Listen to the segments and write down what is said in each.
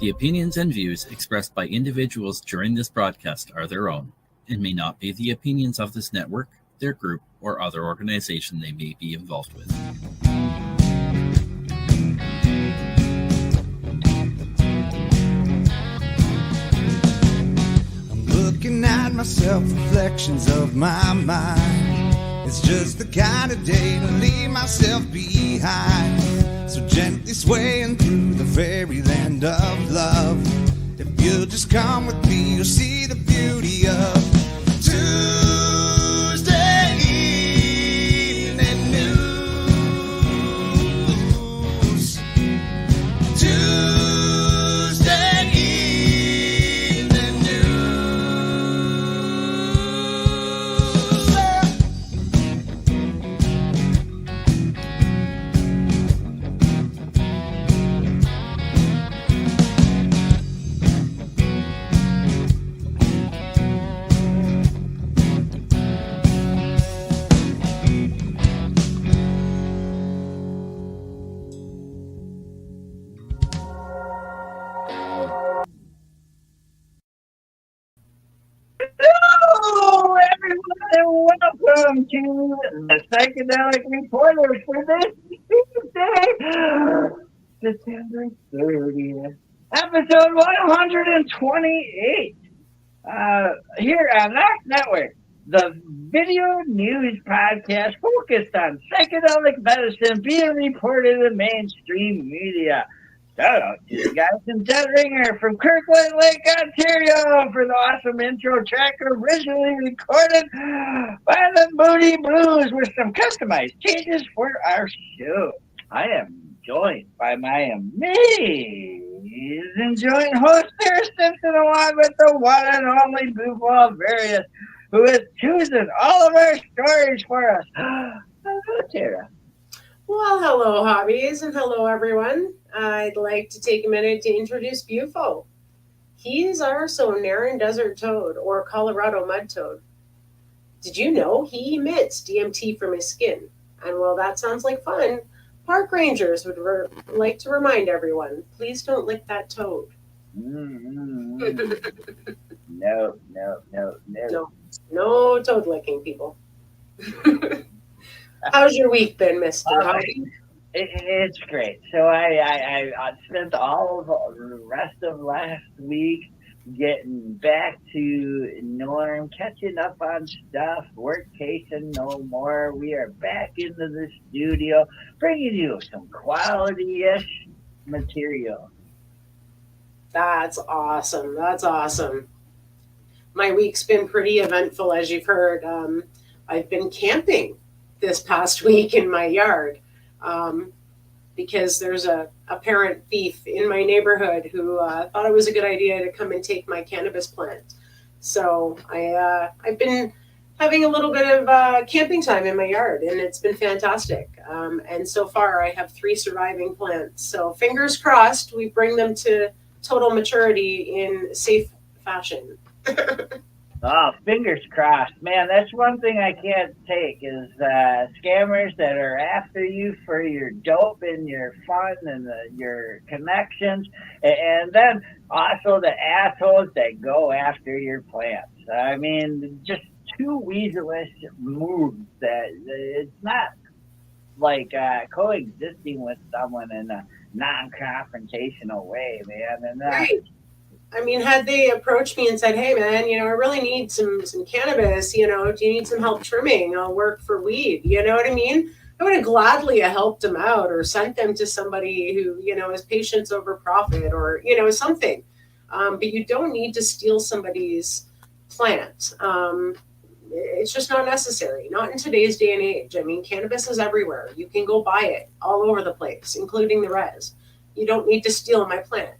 The opinions and views expressed by individuals during this broadcast are their own and may not be the opinions of this network, their group, or other organization they may be involved with. I'm looking at myself, reflections of my mind. It's just the kind of day to leave myself behind. So gently swaying through the fairyland of love. If you'll just come with me, you'll see the beauty of Tuesday evening news. Tuesday evening Hello, everyone, and welcome to the Psychedelic Reporters for this Tuesday, December 30th, episode 128, here on NOK Network, the video news podcast focused on psychedelic medicine being reported in mainstream media. Shout out to the guys in Ted Ringer from Kirkland Lake, Ontario for the awesome intro track originally recorded by the Moody Blues with some customized changes for our show. I am joined by my amazing joint host, Sarah Simpson, along with the one and only Bufo Alverius, who is choosing all of our stories for us. Hello, Sarah. Well, hello, hobbies, and hello, everyone. I'd like to take a minute to introduce Bufo. He's our Sonoran desert toad, or Colorado mud toad. Did you know he emits DMT from his skin? And while that sounds like fun, park rangers would like to remind everyone, please don't lick that toad. No. No toad licking, people. How's your week been, Mr. Hobby? It's great. So I spent all of the rest of last week getting back to norm, catching up on stuff, workcation no more. We are back into the studio, bringing you some quality-ish material. That's awesome. My week's been pretty eventful, as you've heard. I've been camping this past week in my yard because there's a apparent thief in my neighborhood who thought it was a good idea to come and take my cannabis plant. So I've been having a little bit of camping time in my yard, and it's been fantastic. And so far, I have 3 surviving plants. So fingers crossed, we bring them to total maturity in safe fashion. Oh, fingers crossed. Man, that's one thing I can't take is scammers that are after you for your dope and your fun and your connections. And then also the assholes that go after your plants. I mean, just two weaselish moves that it's not like coexisting with someone in a non-confrontational way, man. And right. I mean, had they approached me and said, hey, man, I really need some cannabis, do you need some help trimming? I'll work for weed. You know what I mean? I would have gladly helped them out or sent them to somebody who, is patience over profit or, something. But you don't need to steal somebody's plant. It's just not necessary. Not in today's day and age. I mean, cannabis is everywhere. You can go buy it all over the place, including the res. You don't need to steal my plant.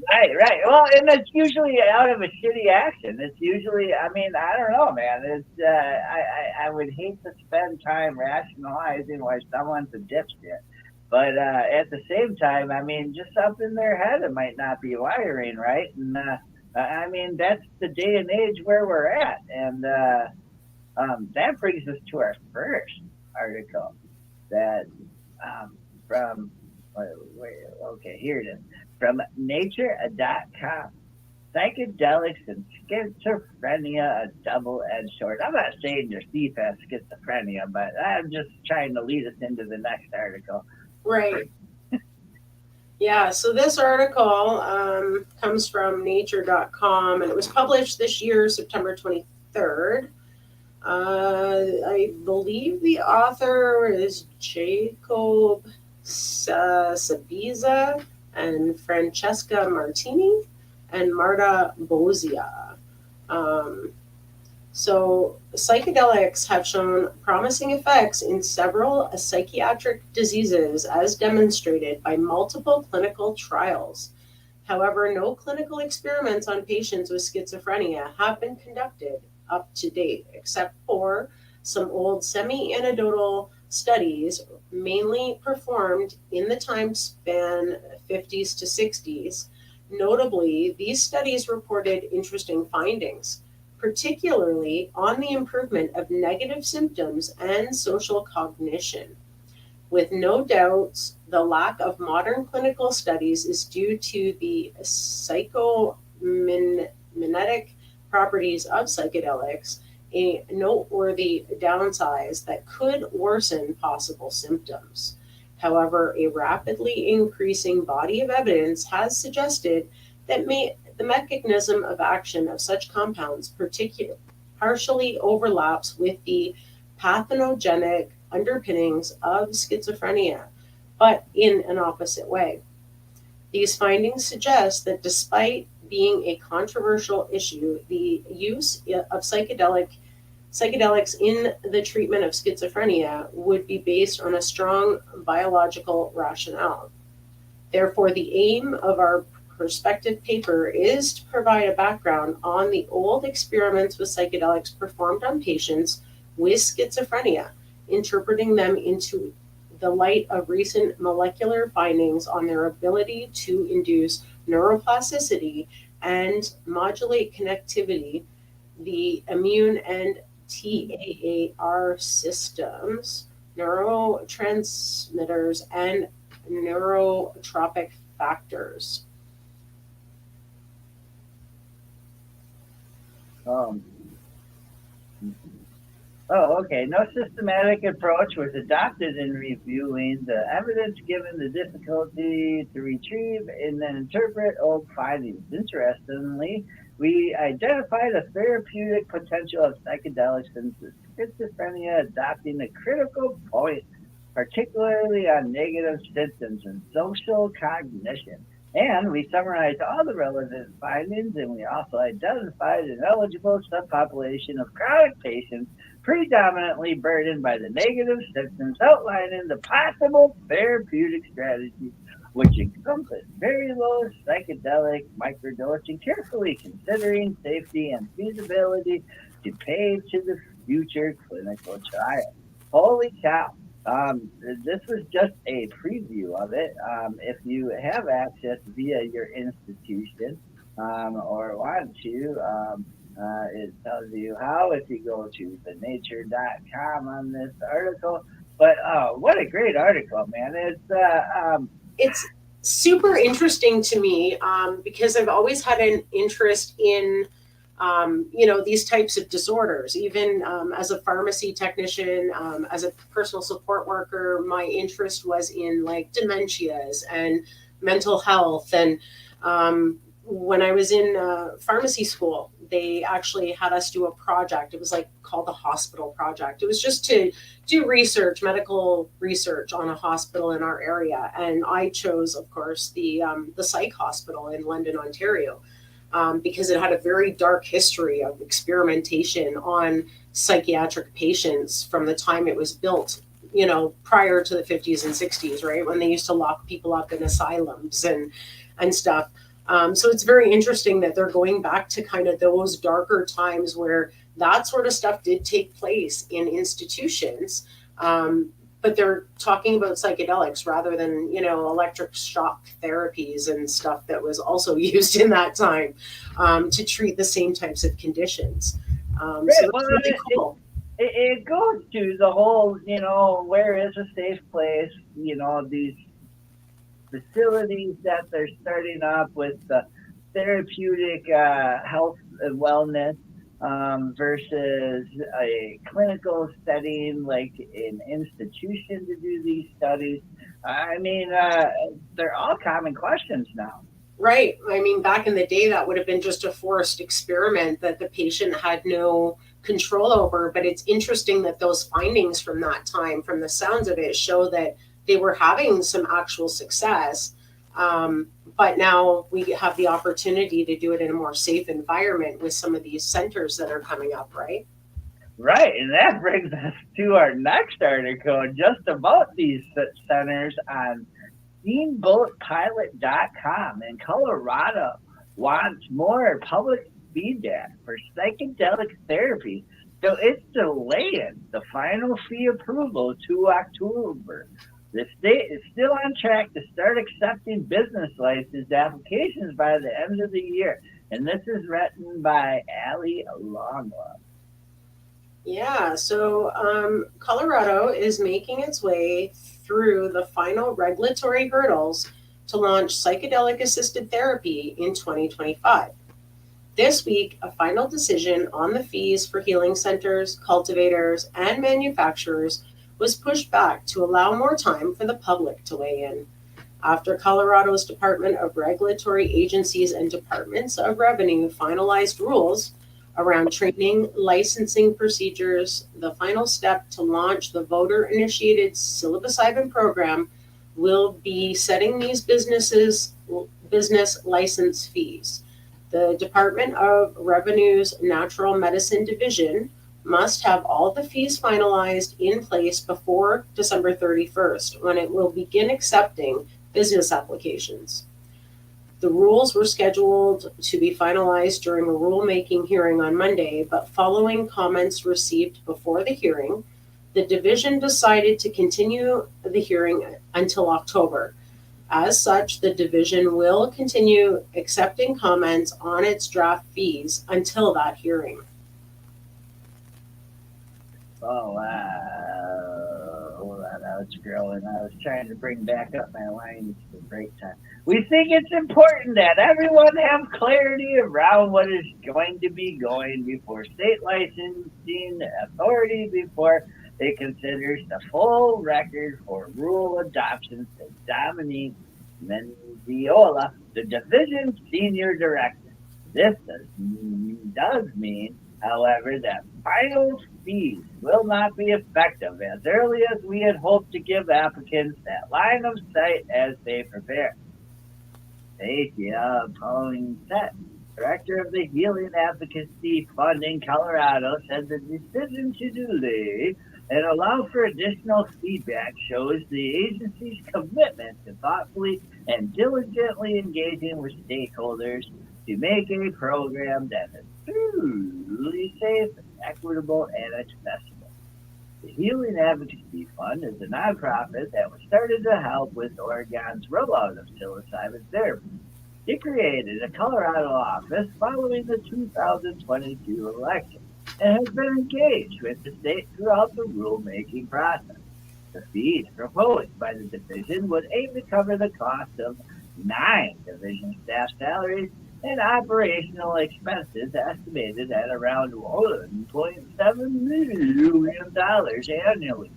Right. Well, and it's usually out of a shitty action. It's usually, I don't know, man. It's I would hate to spend time rationalizing why someone's a dipshit. But at the same time, just something in their head it might not be wiring, right? And that's the day and age where we're at. And that brings us to our first article that from Okay, here it is. From nature.com. Psychedelics and schizophrenia, a double-edged sword. I'm not saying your thief has schizophrenia, but I'm just trying to lead us into the next article. Right. Yeah, so this article comes from nature.com, and it was published this year, September 23rd. I believe the author is Jacob Sabiza and Francesca Martini and Marta Bozia. So psychedelics have shown promising effects in several psychiatric diseases as demonstrated by multiple clinical trials. However, no clinical experiments on patients with schizophrenia have been conducted up to date, except for some old semi-anecdotal studies, mainly performed in the time span 50s to 60s. Notably, these studies reported interesting findings, particularly on the improvement of negative symptoms and social cognition. With no doubts, the lack of modern clinical studies is due to the psychomimetic properties of psychedelics, a noteworthy downside that could worsen possible symptoms. However, a rapidly increasing body of evidence has suggested that the mechanism of action of such compounds partially overlaps with the pathogenic underpinnings of schizophrenia, but in an opposite way. These findings suggest that despite being a controversial issue, the use of psychedelics in the treatment of schizophrenia would be based on a strong biological rationale. Therefore, the aim of our prospective paper is to provide a background on the old experiments with psychedelics performed on patients with schizophrenia, interpreting them into the light of recent molecular findings on their ability to induce neuroplasticity and modulate connectivity, the immune and TAAR systems, neurotransmitters, and neurotropic factors. Okay. No systematic approach was adopted in reviewing the evidence given the difficulty to retrieve and then interpret old findings. Interestingly, we identified a therapeutic potential of psychedelics in schizophrenia, adopting a critical point, particularly on negative symptoms and social cognition. And we summarized all the relevant findings, and we also identified an eligible subpopulation of chronic patients predominantly burdened by the negative symptoms, outlining the possible therapeutic strategies, which encompass very low psychedelic microdosing, carefully considering safety and feasibility to pave to the future clinical trial. Holy cow. This was just a preview of it. If you have access via your institution or want to, it tells you how if you go to the nature.com on this article. But what a great article, man. It's super interesting to me because I've always had an interest in these types of disorders. Even as a pharmacy technician, as a personal support worker, my interest was in like dementias and mental health. And when I was in pharmacy school, they actually had us do a project. It was like called the hospital project. It was just to do research, medical research on a hospital in our area. And I chose, of course, the Psych Hospital in London, Ontario. Because it had a very dark history of experimentation on psychiatric patients from the time it was built, prior to the 50s and 60s, right? When they used to lock people up in asylums and stuff. So it's very interesting that they're going back to kind of those darker times where that sort of stuff did take place in institutions. But they're talking about psychedelics rather than, electric shock therapies and stuff that was also used in that time to treat the same types of conditions. So it's really cool. It goes to the whole, where is a safe place? These facilities that they're starting up with the therapeutic health and wellness versus a clinical setting like an institution to do these studies. I mean, they're all common questions now. Right. I mean, back in the day, that would have been just a forced experiment that the patient had no control over. But it's interesting that those findings from that time, from the sounds of it, show that they were having some actual success. But now we have the opportunity to do it in a more safe environment with some of these centers that are coming up, right? Right. And that brings us to our next article just about these centers on SteamboatPilot.com. And Colorado wants more public feedback for psychedelic therapy. So it's delaying the final fee approval to October. The state is still on track to start accepting business license applications by the end of the year. And this is written by Allie Longlaw. Yeah, so Colorado is making its way through the final regulatory hurdles to launch psychedelic assisted therapy in 2025. This week, a final decision on the fees for healing centers, cultivators, and manufacturers was pushed back to allow more time for the public to weigh in. After Colorado's Department of Regulatory Agencies and Departments of Revenue finalized rules around training, licensing procedures, the final step to launch the voter-initiated psilocybin program will be setting these business license fees. The Department of Revenue's Natural Medicine Division must have all the fees finalized in place before December 31st, when it will begin accepting business applications. The rules were scheduled to be finalized during a rulemaking hearing on Monday, but following comments received before the hearing, the division decided to continue the hearing until October. As such, the division will continue accepting comments on its draft fees until that hearing. Oh, hold on, I was scrolling. I was trying to bring back up my lines for break time. We think it's important that everyone have clarity around what is going to be going before state licensing authority before it considers the full record for rule adoption, said Dominique Mendiola, the division senior director. This does mean, however, that final fees will not be effective as early as we had hoped to give applicants that line of sight as they prepare. Stacia Poinsett, director of the Healing Advocacy Fund in Colorado, said the decision to delay and allow for additional feedback shows the agency's commitment to thoughtfully and diligently engaging with stakeholders to make a program that is truly safe, equitable, and accessible. The Healing Advocacy Fund is a nonprofit that was started to help with Oregon's rollout of psilocybin therapy. It created a Colorado office following the 2022 election and has been engaged with the state throughout the rulemaking process. The fees proposed by the division would aim to cover the cost of 9 division staff salaries and operational expenses estimated at around $1.7 million annually.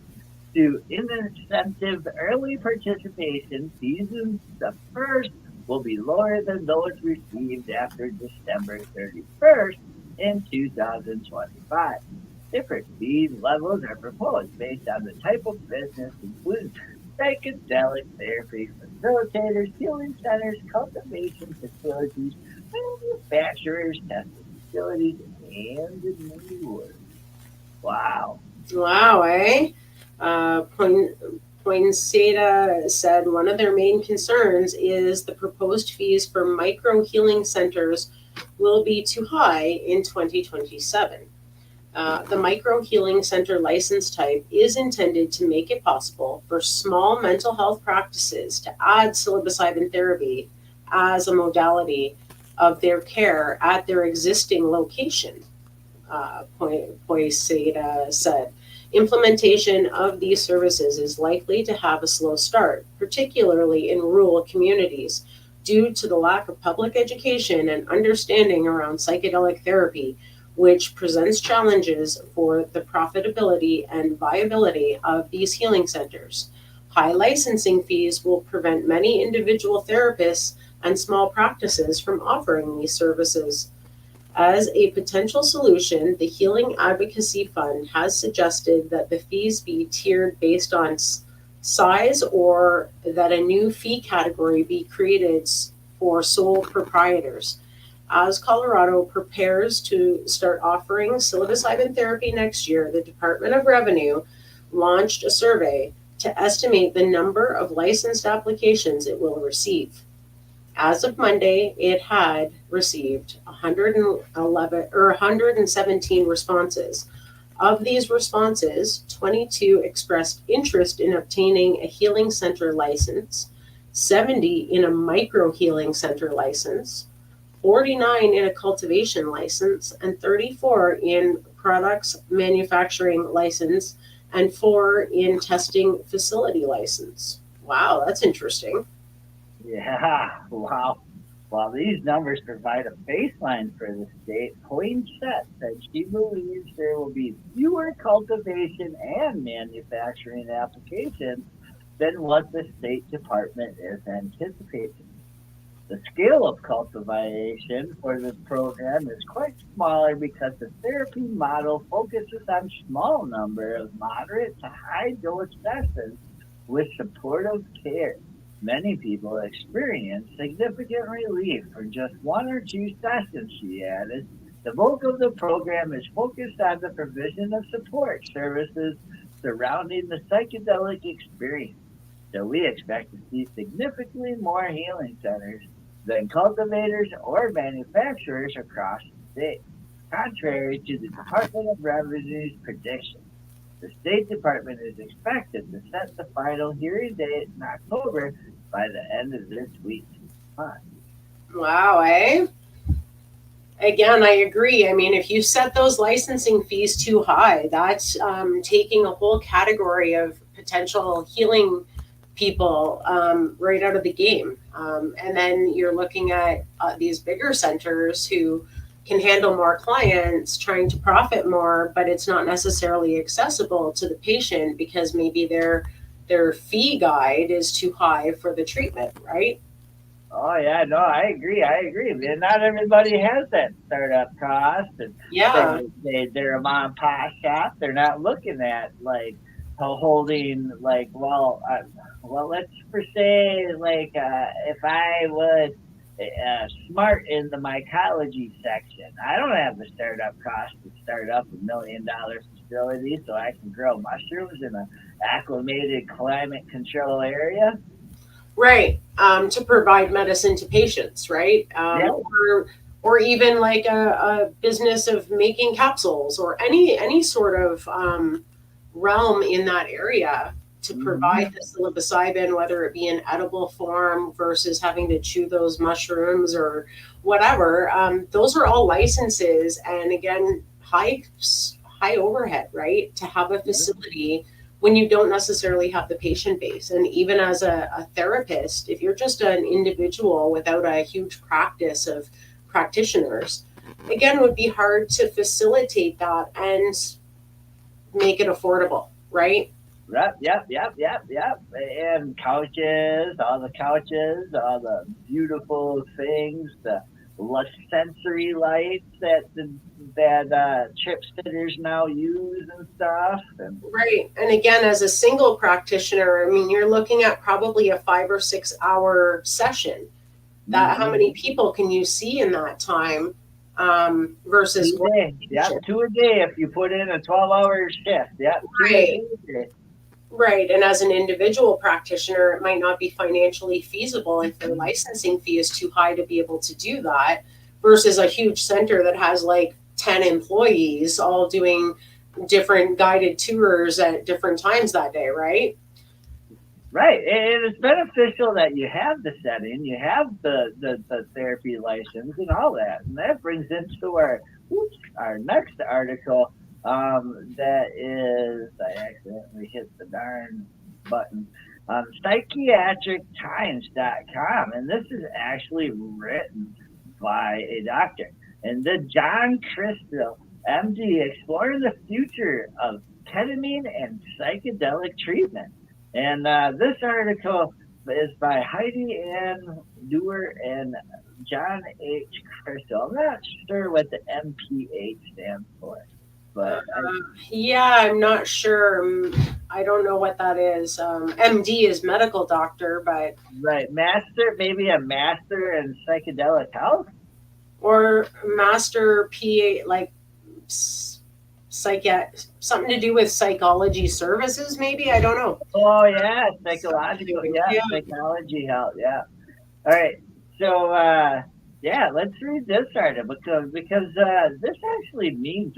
To incentive early participation, fees in the first will be lower than those received after December 31st in 2025. Different fee levels are proposed based on the type of business, including psychedelic therapy facilitators, healing centers, cultivation facilities, manufacturers, testing facilities, and more. Wow. Wow, eh? Poinsetta said one of their main concerns is the proposed fees for micro healing centers will be too high in 2027. The micro healing center license type is intended to make it possible for small mental health practices to add psilocybin therapy as a modality of their care at their existing location, Poinsetta said. Implementation of these services is likely to have a slow start, particularly in rural communities, due to the lack of public education and understanding around psychedelic therapy, which presents challenges for the profitability and viability of these healing centers. High licensing fees will prevent many individual therapists and small practices from offering these services. As a potential solution, the Healing Advocacy Fund has suggested that the fees be tiered based on size, or that a new fee category be created for sole proprietors. As Colorado prepares to start offering psilocybin therapy next year, the Department of Revenue launched a survey to estimate the number of licensed applications it will receive. As of Monday, it had received 117 responses. Of these responses, 22 expressed interest in obtaining a healing center license, 70 in a micro healing center license, 49 in a cultivation license, and 34 in products manufacturing license, and 4 in testing facility license. Wow, that's interesting. Yeah, wow. While these numbers provide a baseline for the state, Poinsett said she believes there will be fewer cultivation and manufacturing applications than what the State Department is anticipating. The scale of cultivation for this program is quite smaller because the therapy model focuses on a small number of moderate to high dose sessions with supportive care. Many people experience significant relief from just 1 or 2 sessions, she added. The bulk of the program is focused on the provision of support services surrounding the psychedelic experience. So we expect to see significantly more healing centers than cultivators or manufacturers across the state, contrary to the Department of Revenue's prediction. The State Department is expected to set the final hearing date in October by the end of this week. Wow, eh? Again, I agree. I mean, if you set those licensing fees too high, that's taking a whole category of potential healing people right out of the game. And then you're looking at these bigger centers who can handle more clients, trying to profit more, but it's not necessarily accessible to the patient because maybe their fee guide is too high for the treatment, right? Oh yeah, no, I agree. Man, not everybody has that startup cost, and yeah, they're a mom and pop shop. They're not looking at like holding like let's per se like if I was smart in the mycology section, I don't have the startup cost to start up $1 million facility so I can grow mushrooms in an acclimated climate control area. Right. To provide medicine to patients, right? Or even like a business of making capsules or any sort of realm in that area to provide the psilocybin, whether it be in edible form versus having to chew those mushrooms or whatever. Those are all licenses, and again, high overhead, right? To have a facility when you don't necessarily have the patient base. And even as a therapist, if you're just an individual without a huge practice of practitioners, again, it would be hard to facilitate that and make it affordable, right? Yep. And couches, all the beautiful things, the sensory lights that trip sitters now use and stuff. Right. And again, as a single practitioner, I mean, you're looking at probably a 5 or 6 hour session. That how many people can you see in that time? Versus 2 a day. Yeah, 2 a day if you put in a 12-hour shift. Yeah, right. Right. And as an individual practitioner, it might not be financially feasible if their licensing fee is too high to be able to do that, versus a huge center that has like 10 employees all doing different guided tours at different times that day, right? Right. And it's beneficial that you have the setting, you have the therapy license and all that. And that brings into our next article. that is, I accidentally hit the darn button, psychiatrictimes.com. And this is actually written by a doctor. And the John Crystal, MD, exploring the future of ketamine and psychedelic treatment. And this article is by Heidi Ann Dewar and John H. Crystal. I'm not sure what the MPH stands for, but yeah, I'm not sure. I don't know what that is. MD is medical doctor, but right, master, maybe a master in psychedelic health, or master PA, like something to do with psychology services, maybe. I don't know. Oh yeah, psychological, yeah. Psychology health, yeah. All right, so yeah, let's read this article because this actually means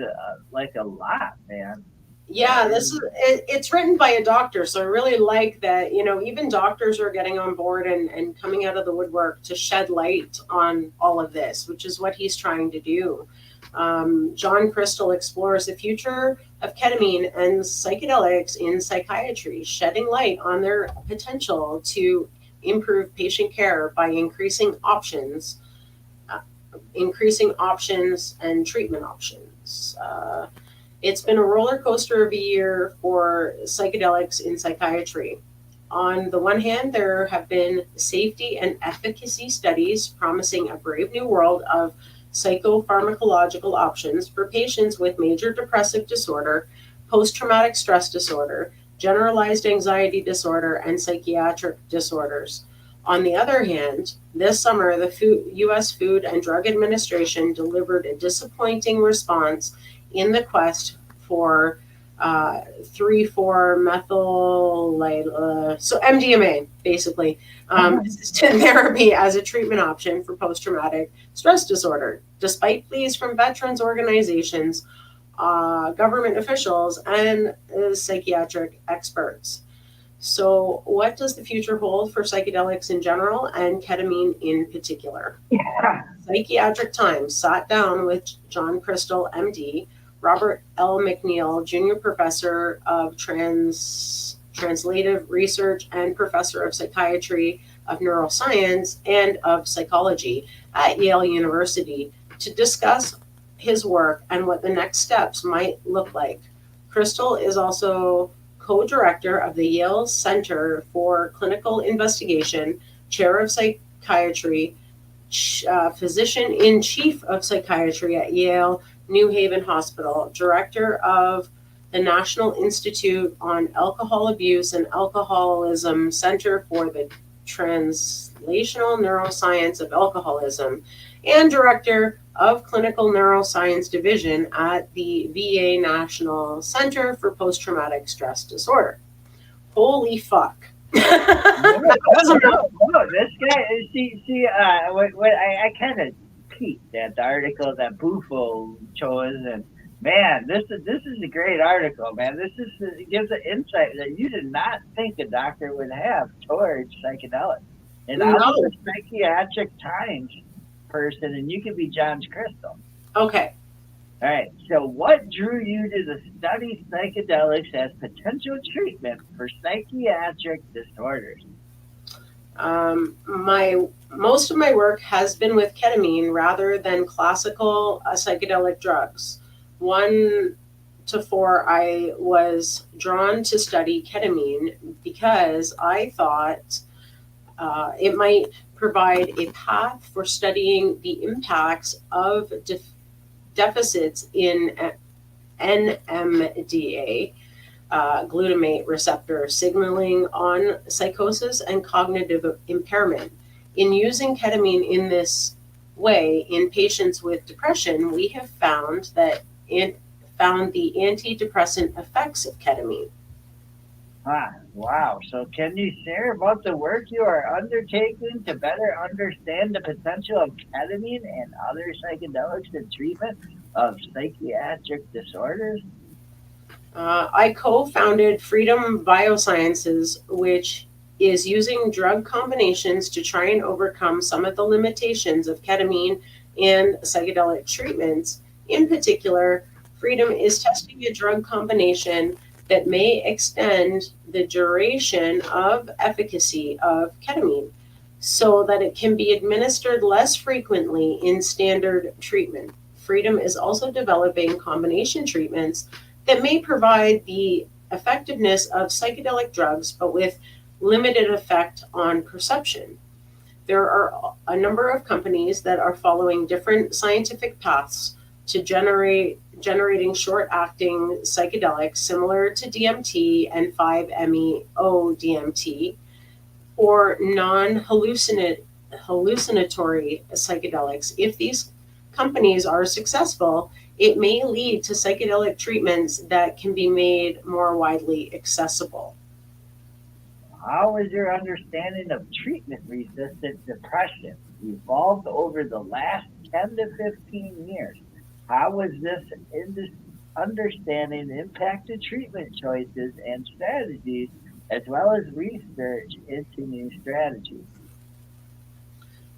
like a lot, man. Yeah, it's written by a doctor, so I really like that. Even doctors are getting on board and coming out of the woodwork to shed light on all of this, which is what he's trying to do. John Crystal explores the future of ketamine and psychedelics in psychiatry, shedding light on their potential to improve patient care by increasing options and treatment options. It's been a roller coaster of a year for psychedelics in psychiatry. On the one hand, there have been safety and efficacy studies promising a brave new world of psychopharmacological options for patients with major depressive disorder, post-traumatic stress disorder, generalized anxiety disorder, and psychiatric disorders. On the other hand, this summer, the U.S. Food and Drug Administration delivered a disappointing response in the quest for 3,4-methyl, so MDMA, basically, assisted therapy as a treatment option for post-traumatic stress disorder, despite pleas from veterans organizations, government officials, and psychiatric experts. So what does the future hold for psychedelics in general and ketamine in particular? Yeah. Psychiatric Times sat down with John Crystal, MD, Robert L. McNeil, Junior Professor of Translative Research and Professor of Psychiatry, of Neuroscience, and of Psychology at Yale University to discuss his work and what the next steps might look like. Crystal is also co-director of the Yale Center for Clinical Investigation, chair of psychiatry, physician-in-chief of psychiatry at Yale New Haven Hospital, director of the National Institute on Alcohol Abuse and Alcoholism Center for the Translational Neuroscience of Alcoholism, and director of Clinical Neuroscience Division at the VA National Center for Post-Traumatic Stress Disorder. Holy fuck. No, this guy, I kind of peeked at the article that Bufo chose, and man, this is a great article, man. It gives an insight that you did not think a doctor would have towards psychedelics. And I'm a Psychiatric Times person, and you could be John Crystal. Okay. All right. So, what drew you to study psychedelics as potential treatment for psychiatric disorders? Most of my work has been with ketamine rather than classical psychedelic drugs. 1 to 4, I was drawn to study ketamine because I thought it might provide a path for studying the impacts of deficits in NMDA, glutamate receptor signaling on psychosis and cognitive impairment. In using ketamine in this way in patients with depression, we have found the antidepressant effects of ketamine. Wow. So can you share about the work you are undertaking to better understand the potential of ketamine and other psychedelics in treatment of psychiatric disorders? I co-founded Freedom Biosciences, which is using drug combinations to try and overcome some of the limitations of ketamine and psychedelic treatments, in particular Freedom is testing a drug combination that may extend the duration of efficacy of ketamine so that it can be administered less frequently in standard treatment. Freedom is also developing combination treatments that may provide the effectiveness of psychedelic drugs, but with limited effect on perception. There are a number of companies that are following different scientific paths to generating short-acting psychedelics similar to DMT and 5-MeO DMT, or non-hallucinatory psychedelics. If these companies are successful, it may lead to psychedelic treatments that can be made more widely accessible. How has your understanding of treatment-resistant depression evolved over the last 10 to 15 years? How has this understanding impacted treatment choices and strategies, as well as research into new strategies?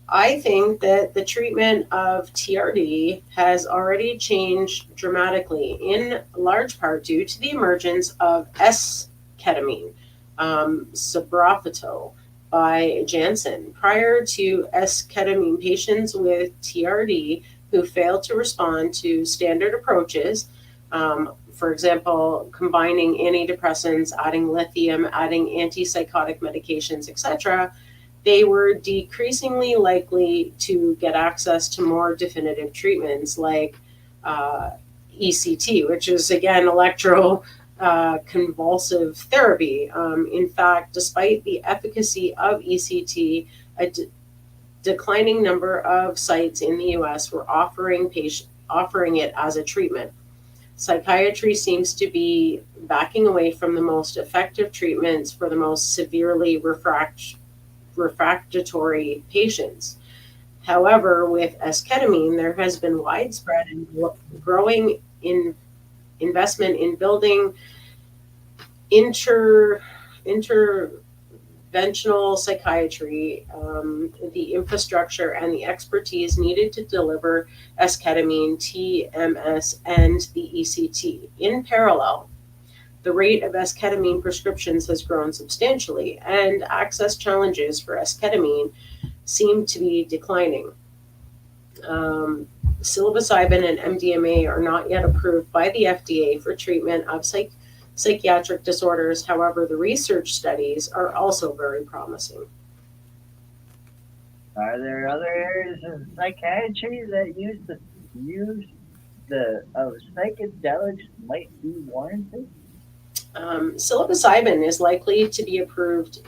I think that the treatment of TRD has already changed dramatically, in large part due to the emergence of S-ketamine, Suboxone, by Janssen. Prior to S-ketamine, patients with TRD who failed to respond to standard approaches, for example, combining antidepressants, adding lithium, adding antipsychotic medications, etc., they were decreasingly likely to get access to more definitive treatments like ECT, which is, again, electroconvulsive therapy. In fact, despite the efficacy of ECT, a declining number of sites in the US were offering it as a treatment. Psychiatry seems to be backing away from the most effective treatments for the most severely refractory patients. However, with esketamine, there has been widespread and growing investment in building interventional psychiatry, the infrastructure and the expertise needed to deliver esketamine, TMS, and the ECT. In parallel, the rate of esketamine prescriptions has grown substantially, and access challenges for esketamine seem to be declining. Psilocybin and MDMA are not yet approved by the FDA for treatment of psychiatric disorders. However, the research studies are also very promising. Are there other areas of psychiatry that use of psychedelics might be warranted? Psilocybin is likely to be approved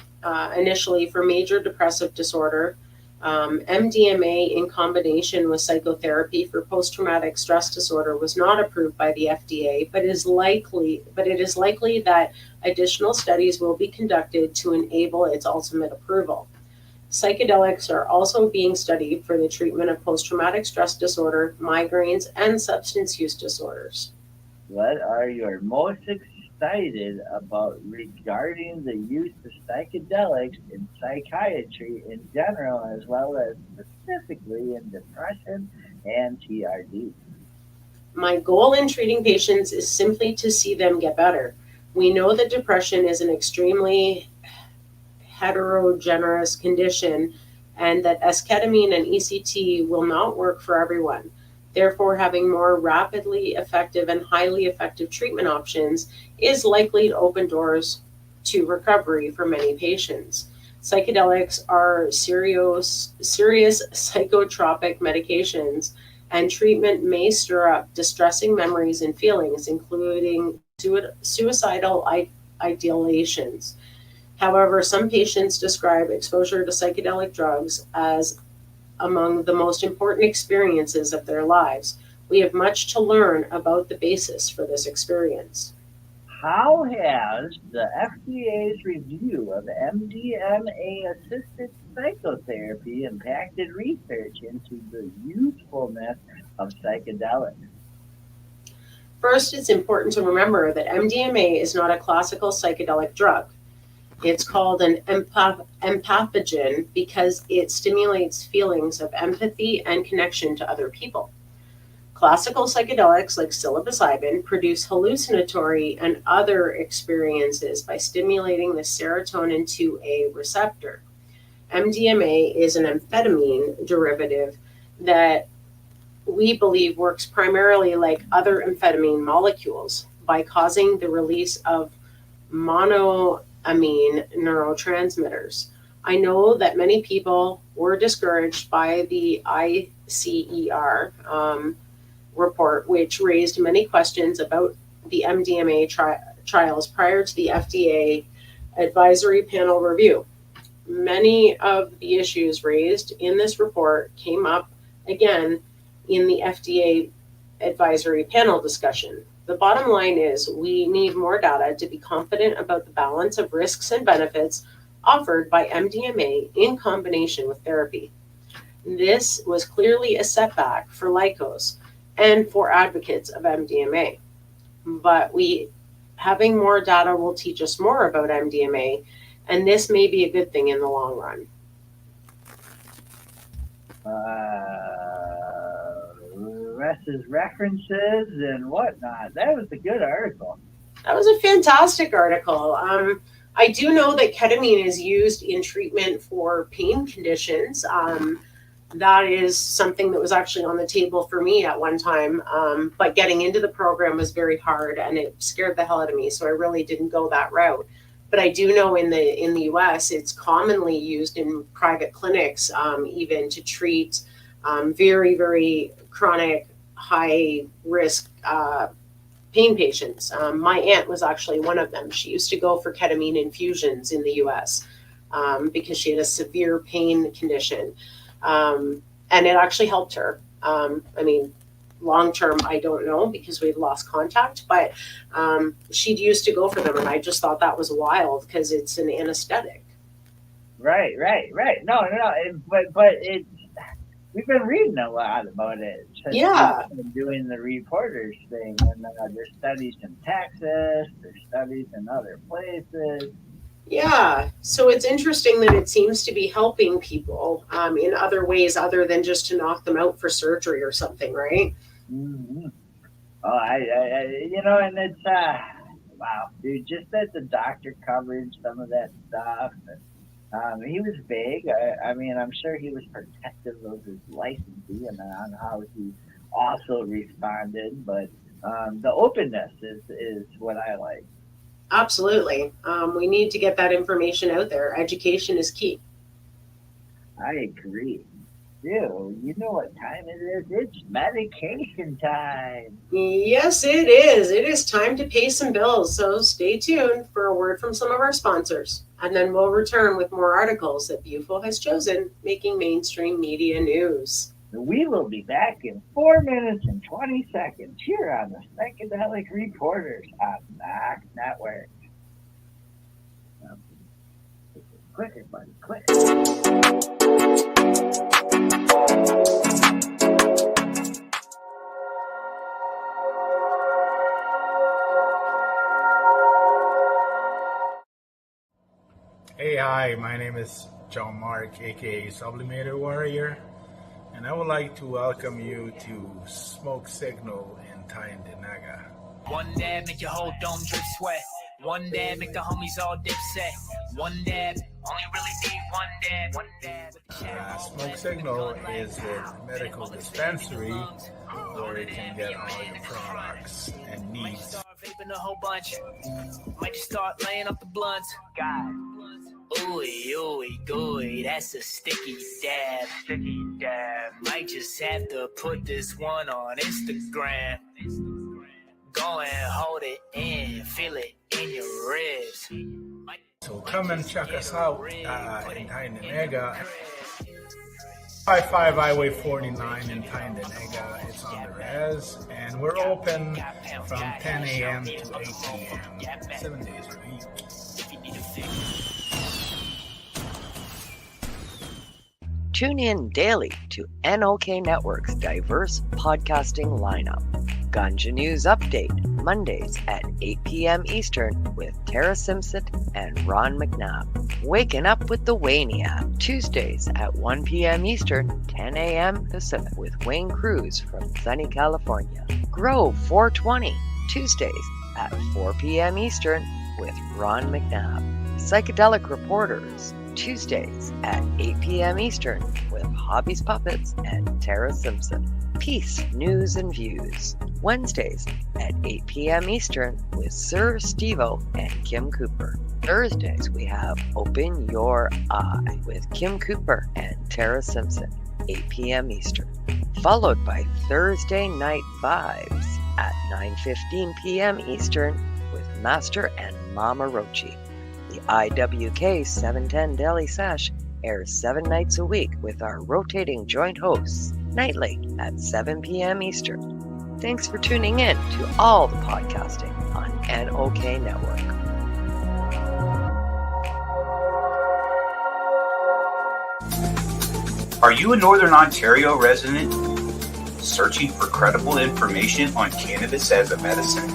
initially for major depressive disorder. MDMA in combination with psychotherapy for post-traumatic stress disorder was not approved by the FDA, but it is likely that additional studies will be conducted to enable its ultimate approval. Psychedelics are also being studied for the treatment of post-traumatic stress disorder, migraines, and substance use disorders. What are you most excited about regarding the use of psychedelics in psychiatry in general, as well as specifically in depression and TRD? My goal in treating patients is simply to see them get better. We know that depression is an extremely heterogeneous condition and that esketamine and ECT will not work for everyone. Therefore, having more rapidly effective and highly effective treatment options is likely to open doors to recovery for many patients. Psychedelics are serious psychotropic medications, and treatment may stir up distressing memories and feelings, including suicidal ideations. However, some patients describe exposure to psychedelic drugs as among the most important experiences of their lives. We have much to learn about the basis for this experience. How has the FDA's review of MDMA-assisted psychotherapy impacted research into the usefulness of psychedelics? First, it's important to remember that MDMA is not a classical psychedelic drug. It's called an empathogen because it stimulates feelings of empathy and connection to other people. Classical psychedelics like psilocybin produce hallucinatory and other experiences by stimulating the serotonin 2A receptor. MDMA is an amphetamine derivative that we believe works primarily like other amphetamine molecules by causing the release of monoamine neurotransmitters. I know that many people were discouraged by the ICER report, which raised many questions about the MDMA trials prior to the FDA advisory panel review. Many of the issues raised in this report came up again in the FDA advisory panel discussion. The bottom line is we need more data to be confident about the balance of risks and benefits offered by MDMA in combination with therapy. This was clearly a setback for Lykos and for advocates of MDMA. But having more data will teach us more about MDMA, and this may be a good thing in the long run. Rest is references and whatnot. That was a good article. That was a fantastic article. I do know that ketamine is used in treatment for pain conditions. That is something that was actually on the table for me at one time, but getting into the program was very hard and it scared the hell out of me, so I really didn't go that route. But I do know in the US, it's commonly used in private clinics, even to treat very, very chronic, high-risk pain patients. My aunt was actually one of them. She used to go for ketamine infusions in the US because she had a severe pain condition. And it actually helped her. Long term, I don't know because we've lost contact, but she'd used to go for them. And I just thought that was wild because it's an anesthetic. Right. No. But we've been reading a lot about it. Yeah. We've been doing the reporters thing, and there's studies in Texas, there's studies in other places. Yeah, so it's interesting that it seems to be helping people in other ways other than just to knock them out for surgery or something, right? Mm-hmm. Oh, and it's wow, dude. Just that the doctor covered some of that stuff. He was vague. I'm sure he was protective of his licensee and on how he also responded. But the openness is what I like. Absolutely. We need to get that information out there. Education is key. I agree. Dude, you know what time it is? It's medication time. Yes, it is. It is time to pay some bills. So stay tuned for a word from some of our sponsors. And then we'll return with more articles that Bufo has chosen, making mainstream media news. We will be back in 4 minutes and 20 seconds here on the Psychedelic Reporters on NOK Network. Quicker, buddy, quicker. Hey, hi, my name is John Mark, aka Sublimator Warrior, and I would like to welcome you to Smoke Signal in Tyndinaga. One dab make your whole dome drip sweat. One dab make the homies all dip set. One dab, only really need one dab. One dab. Smoke Signal is a medical dispensary where you can get all your products and needs. Vaping a whole bunch. Might just start laying up the blunts. God. Ooey, ooey, gooey, that's a sticky dab. Sticky dab. Might just have to put this one on Instagram. Go and hold it in, feel it in your ribs. So come and check us out in Tyndinaga. 55 Highway 49 in Tyndinaga. It's on the res, and we're open from 10 a.m. to 8 p.m. 7 days a week. Tune in daily to NOK Network's diverse podcasting lineup. Ganja News Update, Mondays at 8 p.m. Eastern with Tara Simpson and Ron McNabb. Waking Up with the Waniac, Tuesdays at 1 p.m. Eastern, 10 a.m. Pacific, with Wayne Cruz from sunny California. Grow 420, Tuesdays at 4 p.m. Eastern, with Ron McNabb. Psychedelic Reporters, Tuesdays at 8 p.m. Eastern, with Hobbies Puppets and Tara Simpson. Peace, News, and Views, Wednesdays at 8 p.m. Eastern, with Sir Stevo and Kim Cooper. Thursdays, we have Open Your Eye with Kim Cooper and Tara Simpson, 8 p.m. Eastern. Followed by Thursday Night Vibes at 9:15 p.m. Eastern with Master and Mama Rochi. The IWK 710 Daily Sesh airs 7 nights a week with our rotating joint hosts nightly at 7 p.m. Eastern. Thanks for tuning in to all the podcasting on NOK Network. Are you a Northern Ontario resident searching for credible information on cannabis as a medicine?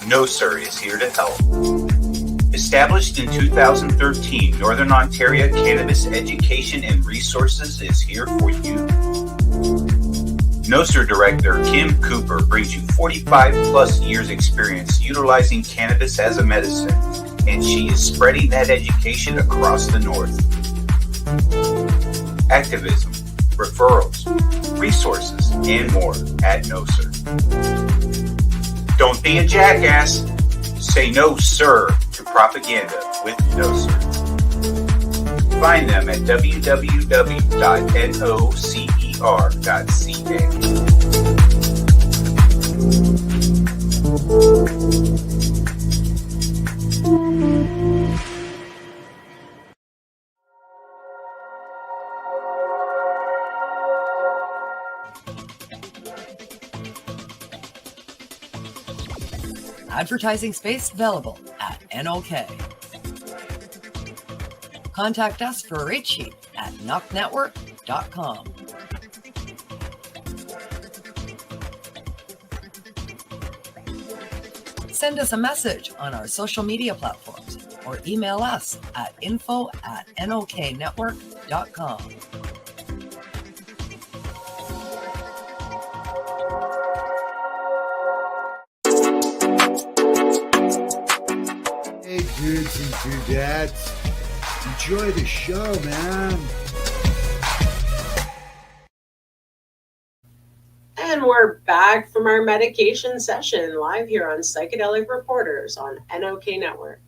No Sir is here to help. Established in 2013, Northern Ontario Cannabis Education and Resources is here for you. No Sir Director Kim Cooper brings you 45 plus years experience utilizing cannabis as a medicine, and she is spreading that education across the North. Activism, referrals, resources, and more at No Sir. Don't be a jackass. Say no, sir, to propaganda with No Sir. Find them at www.nocer.ca. Advertising space available at NOK. Contact us for a rate sheet at NOKNetwork.com. Send us a message on our social media platforms or email us at info@NOKNetwork.com. Hey, dudes and dudettes. Enjoy the show, man. And we're back from our medication session live here on Psychedelic Reporters on NOK Network.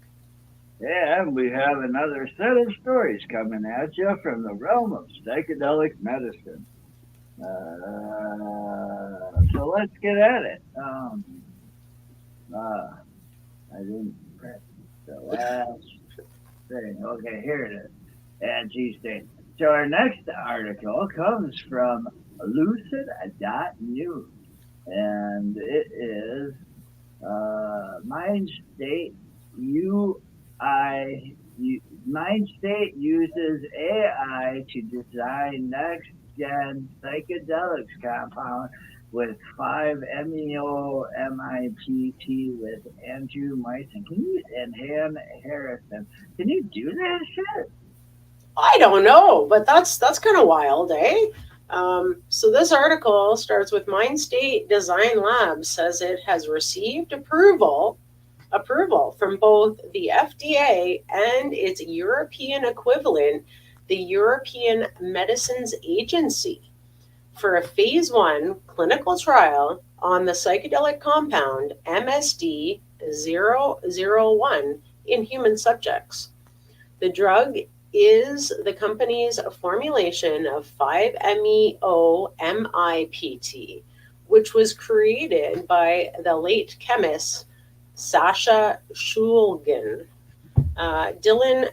Yeah, and we have another set of stories coming at you from the realm of psychedelic medicine. So let's get at it. I didn't press the last thing. Okay, here it is. And geez, so our next article comes from lucid.news, and it is Mindstate Mindstate uses AI to design next-gen psychedelics compound with 5-MeO-MIPT with Andrew Myson. And Han Harrison. Can you do that shit? I don't know, but that's kind of wild, eh? So this article starts with Mindstate Design Labs says it has received approval from both the FDA and its European equivalent, the European Medicines Agency, for a phase 1 clinical trial on the psychedelic compound MSD-001 in human subjects. The drug is the company's formulation of 5-MeO-MIPT, which was created by the late chemist Sasha Shulgin. Dylan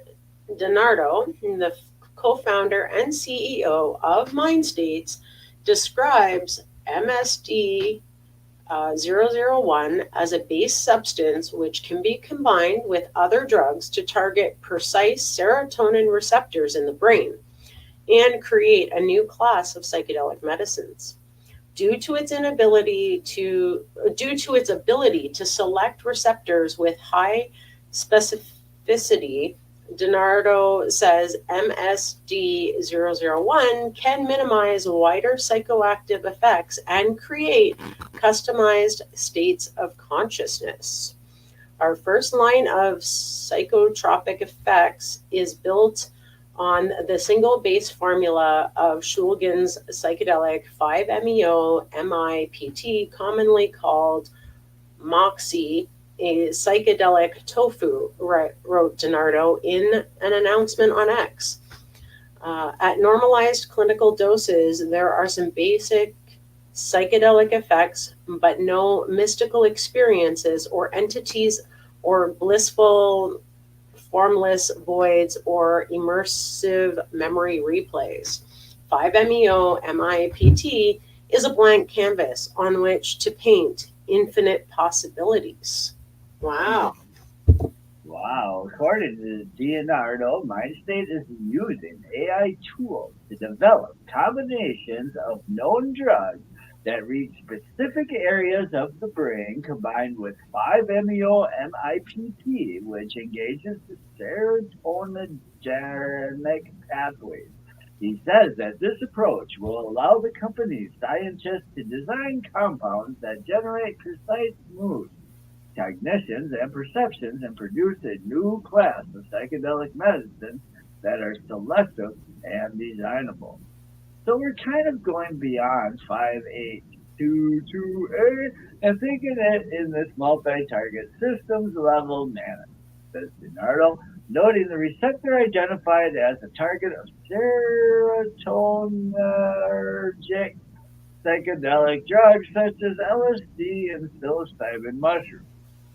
DiNardo, the co-founder and CEO of Mindstates, describes MSD-001 as a base substance which can be combined with other drugs to target precise serotonin receptors in the brain and create a new class of psychedelic medicines. Due to its ability to select receptors with high specificity specificity, DiNardo says MSD001 can minimize wider psychoactive effects and create customized states of consciousness. Our first line of psychotropic effects is built on the single base formula of Shulgin's psychedelic 5-MeO-MIPT, commonly called Moxie, a psychedelic tofu, wrote DiNardo in an announcement on X. At normalized clinical doses, there are some basic psychedelic effects, but no mystical experiences or entities or blissful formless voids or immersive memory replays. 5-MeO-MIPT is a blank canvas on which to paint infinite possibilities. Wow. Wow. According to DiNardo, MindState is using AI tools to develop combinations of known drugs that reach specific areas of the brain combined with 5-MeO-MIPT, which engages the serotonergic pathways. He says that this approach will allow the company's scientists to design compounds that generate precise moods, cognitions, and perceptions and produce a new class of psychedelic medicines that are selective and designable. So we're kind of going beyond 5822A and thinking it in this multi-target systems level manner, says DiNardo, noting the receptor identified as a target of serotonergic psychedelic drugs such as LSD and psilocybin mushrooms.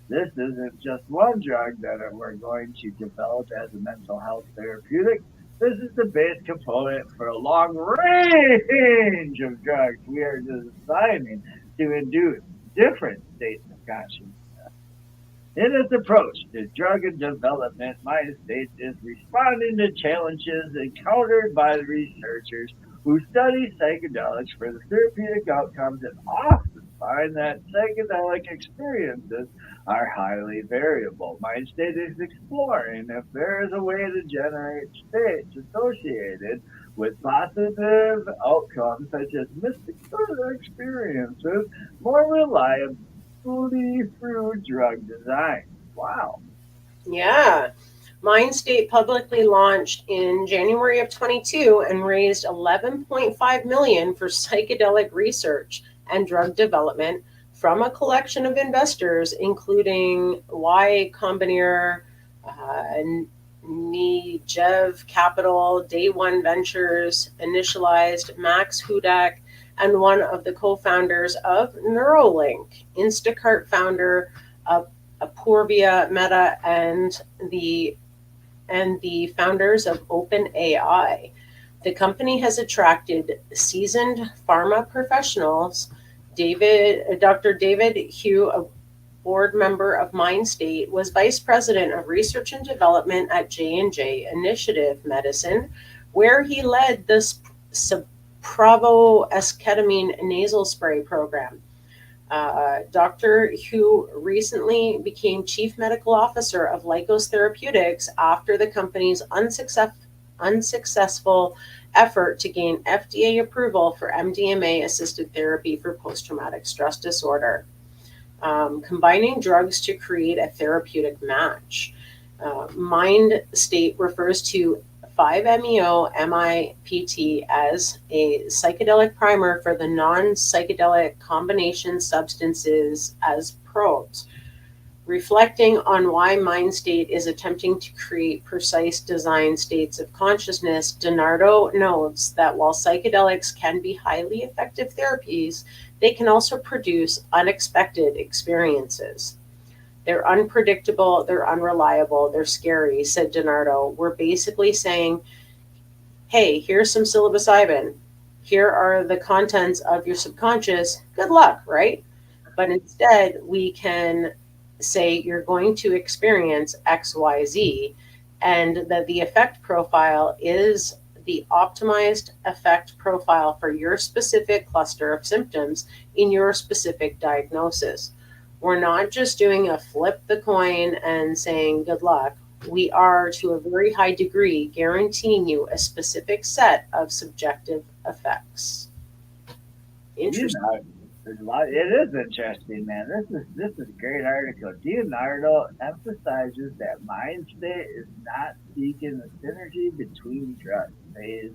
This isn't just one drug that we're going to develop as a mental health therapeutic. This is the base component for a long range of drugs we are designing to induce different states of consciousness. In its approach to drug and development, MindState is responding to challenges encountered by the researchers who study psychedelics for the therapeutic outcomes and often find that psychedelic experiences are highly variable. MindState is exploring if there is a way to generate states associated with positive outcomes such as mystical experiences more reliably through drug design. Wow. Yeah. MindState publicly launched in January of 22 and raised $11.5 million for psychedelic research and drug development from a collection of investors, including Y Combinator, Nijev Capital, Day One Ventures, Initialized, Max Hudak, and one of the co-founders of Neuralink, Instacart founder of Apourvia Meta, and the founders of OpenAI. The company has attracted seasoned pharma professionals. Dr. David Hugh, a board member of MindState, was vice president of research and development at J&J Initiative Medicine, where he led the Pravo-esketamine nasal spray program. Dr. Hugh recently became chief medical officer of Lykos Therapeutics after the company's unsuccessful effort to gain FDA approval for MDMA-assisted therapy for post-traumatic stress disorder, combining drugs to create a therapeutic match. MindState refers to 5-MeO-MIPT as a psychedelic primer for the non-psychedelic combination substances as probes. Reflecting on why MindState is attempting to create precise design states of consciousness, DiNardo notes that while psychedelics can be highly effective therapies, they can also produce unexpected experiences. They're unpredictable, they're unreliable, they're scary, said DiNardo. We're basically saying, hey, here's some psilocybin. Here are the contents of your subconscious. Good luck, right? But instead, we can say you're going to experience XYZ, and that the effect profile is the optimized effect profile for your specific cluster of symptoms in your specific diagnosis. We're not just doing a flip the coin and saying good luck. we are to a very high degree guaranteeing you a specific set of subjective effects. Interesting. It is interesting, man. This is a great article. Leonardo emphasizes that mind state is not seeking the synergy between drugs. It is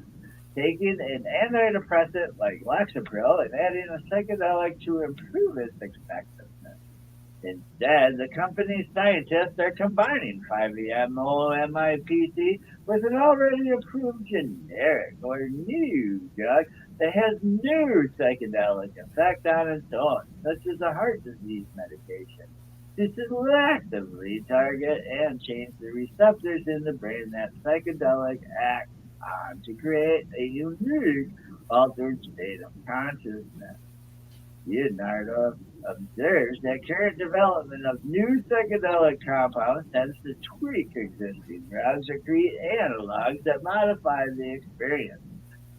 taking an antidepressant like Lexapro and adding a psychedelic to improve its effectiveness. Instead, the company's scientists are combining 5-MeO-MIPC with an already approved generic or new drug that has new psychedelic effect on its own, such as a heart disease medication, to selectively target and change the receptors in the brain that psychedelic acts on to create a unique altered state of consciousness. Leonardo observes that current development of new psychedelic compounds tends to tweak existing drugs or create analogs that modify the experience,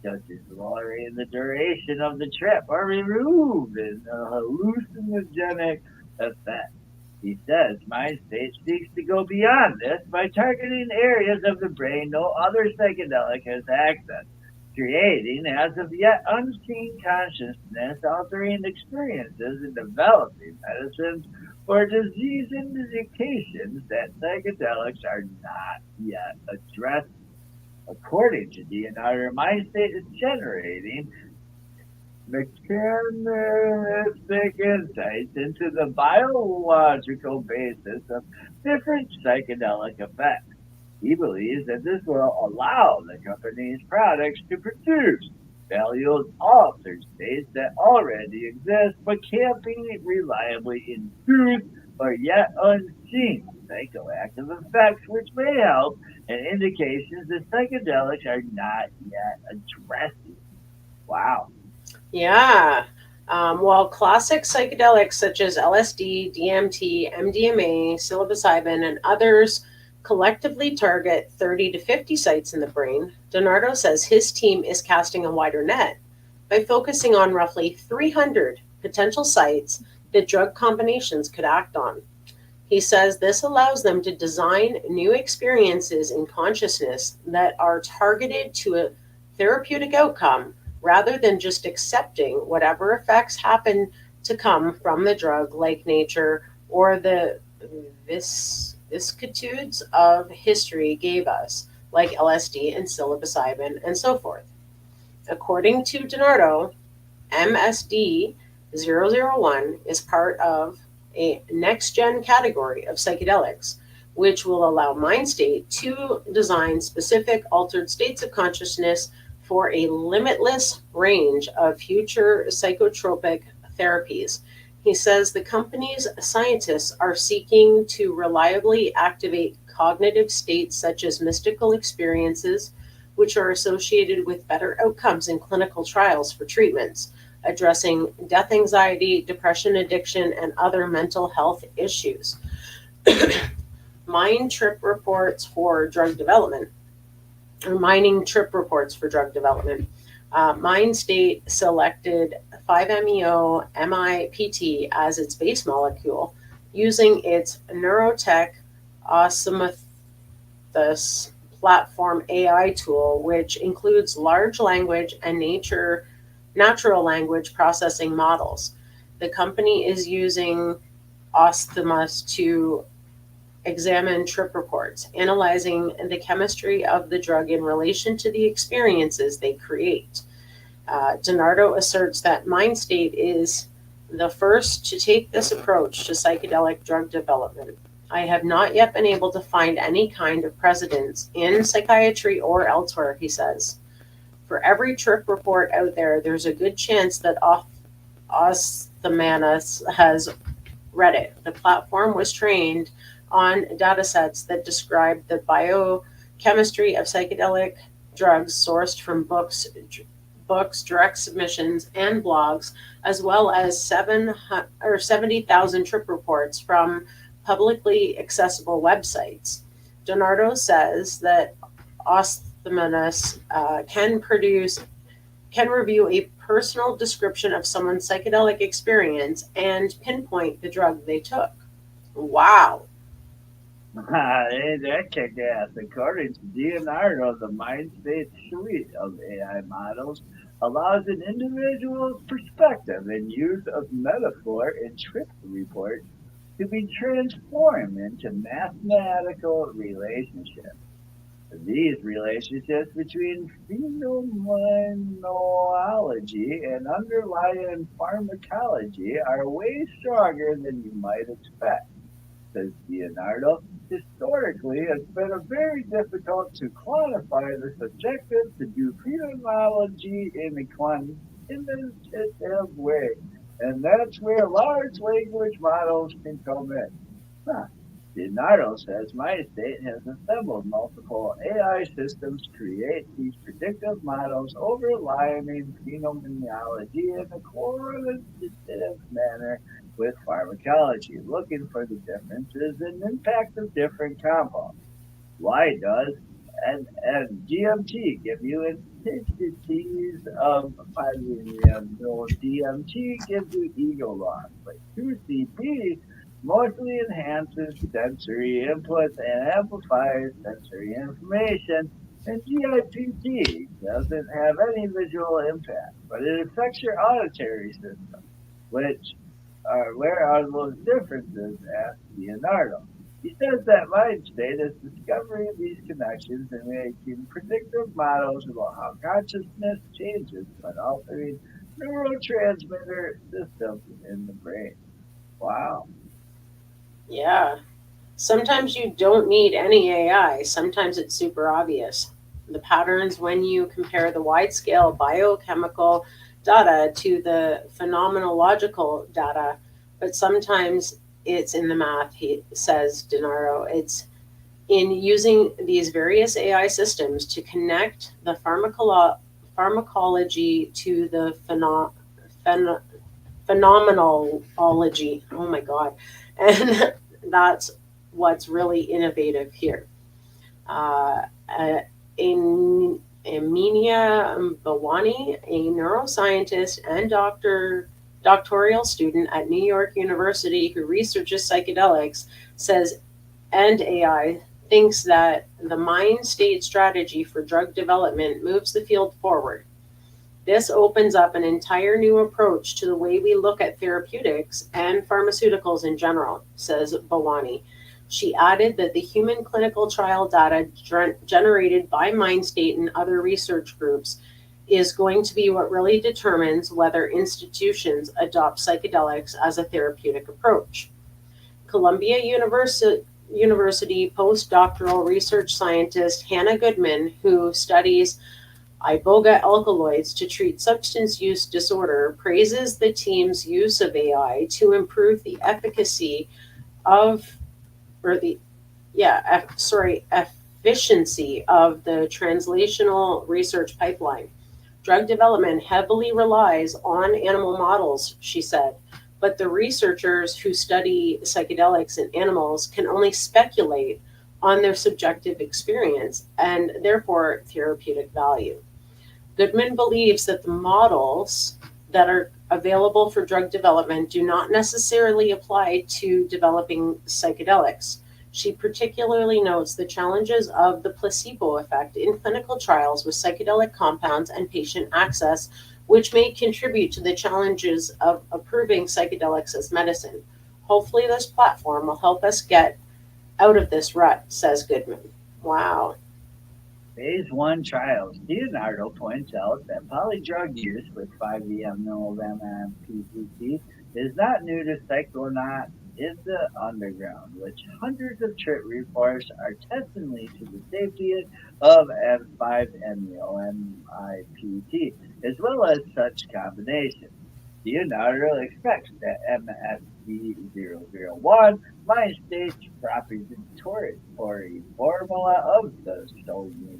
such as lowering the duration of the trip or removing the hallucinogenic effect. He says MindState seeks to go beyond this by targeting areas of the brain no other psychedelic has access, creating as of yet unseen consciousness altering experiences and developing medicines for disease indications that psychedelics are not yet addressing. According to Leonardo, MindState is generating mechanistic insights into the biological basis of different psychedelic effects. He believes that this will allow the company's products to produce valued altered states that already exist but can't be reliably induced or yet unseen psychoactive effects, which may help and indications that psychedelics are not yet addressing. Wow. Yeah. While classic psychedelics such as LSD, DMT, MDMA, psilocybin, and others collectively target 30 to 50 sites in the brain, Donardo says his team is casting a wider net by focusing on roughly 300 potential sites that drug combinations could act on. He says this allows them to design new experiences in consciousness that are targeted to a therapeutic outcome rather than just accepting whatever effects happen to come from the drug, like nature or the vicissitudes of history gave us, like LSD and psilocybin and so forth. According to Donardo, MSD-001 is part of a next-gen category of psychedelics, which will allow MindState to design specific altered states of consciousness for a limitless range of future psychotropic therapies. He says the company's scientists are seeking to reliably activate cognitive states such as mystical experiences, which are associated with better outcomes in clinical trials for treatments, addressing death anxiety, depression, addiction, and other mental health issues. Mining trip reports for drug development. MindState selected 5-MeO-MIPT as its base molecule using its Neurotech Osmothus platform AI tool, which includes large language and natural language processing models. The company is using Osmothus to examine trip reports, analyzing the chemistry of the drug in relation to the experiences they create. Donardo asserts that MindState is the first to take this approach to psychedelic drug development. I have not yet been able to find any kind of precedence in psychiatry or elsewhere, he says. For every trip report out there, there's a good chance that Osmothus has read it. The platform was trained on datasets that describe the biochemistry of psychedelic drugs sourced from books, direct submissions, and blogs, as well as 70,000 trip reports from publicly accessible websites. Donardo says that Osmothus can review a personal description of someone's psychedelic experience and pinpoint the drug they took. Wow. That kick ass. According to Leonardo, the mind state suite of AI models allows an individual's perspective and use of metaphor in trick reports to be transformed into mathematical relationships. These relationships between phenomenology and underlying pharmacology are way stronger than you might expect, says Leonardo. Historically, it's been a very difficult to quantify the subjective to do phenomenology in a quantitative way, and that's where large language models can come in. Huh. Leonardo says MindState has assembled multiple AI systems to create these predictive models overlying phenomenology in a quantitative manner with pharmacology, looking for the differences in impact of different compounds. Why does and GMT give you intensities of 5 million? No, DMT gives you ego loss, but 2CP mostly enhances sensory inputs and amplifies sensory information. And GIPT doesn't have any visual impact, but it affects your auditory system, which where are those differences? Asked Leonardo. He says that mind state is discovering these connections and making predictive models about how consciousness changes by altering neurotransmitter systems in the brain. Wow. Yeah. Sometimes you don't need any AI. Sometimes it's super obvious. The patterns when you compare the wide scale biochemical data to the phenomenological data, but sometimes it's in the math, he says Denaro. It's in using these various AI systems to connect the pharmacology to the phenomenology. Oh my God. And that's what's really innovative here. In Aminia Bawani, a neuroscientist and doctoral student at New York University who researches psychedelics, says, and AI thinks that the mind state strategy for drug development moves the field forward. This opens up an entire new approach to the way we look at therapeutics and pharmaceuticals in general, says Bawani. She added that the human clinical trial data generated by MindState and other research groups is going to be what really determines whether institutions adopt psychedelics as a therapeutic approach. Columbia University postdoctoral research scientist Hannah Goodman, who studies iboga alkaloids to treat substance use disorder, praises the team's use of AI to improve the efficacy of efficiency of the translational research pipeline. Drug development heavily relies on animal models, she said, but the researchers who study psychedelics in animals can only speculate on their subjective experience and therefore therapeutic value. Goodman believes that the models that are available for drug development do not necessarily apply to developing psychedelics. She particularly notes the challenges of the placebo effect in clinical trials with psychedelic compounds and patient access, which may contribute to the challenges of approving psychedelics as medicine. Hopefully, this platform will help us get out of this rut, says Goodman. Wow. Phase 1 trials. Leonardo points out that polydrug use with 5-MeO PCT is not new to psychonauts in the underground, which hundreds of trip reports are testimony to the safety of 5-MeO-MIPT, as well as such combinations. Leonardo expects that MSD001 mind state's proprietary formula of the Stogen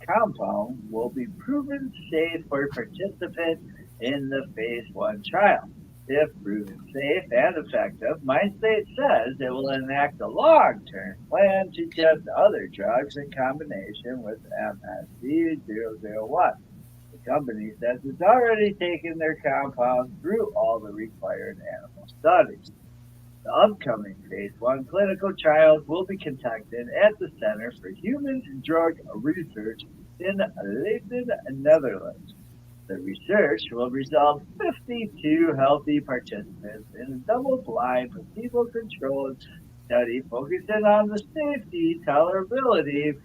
compound will be proven safe for participants in the phase 1 trial. If proven safe and effective, MindState says it will enact a long-term plan to test other drugs in combination with MSD001. The company says it's already taken their compound through all the required animal studies. The upcoming phase 1 clinical trials will be conducted at the Center for Human Drug Research in Leiden, Netherlands. The research will result 52 healthy participants in a double-blind, placebo-controlled study focusing on the safety, tolerability,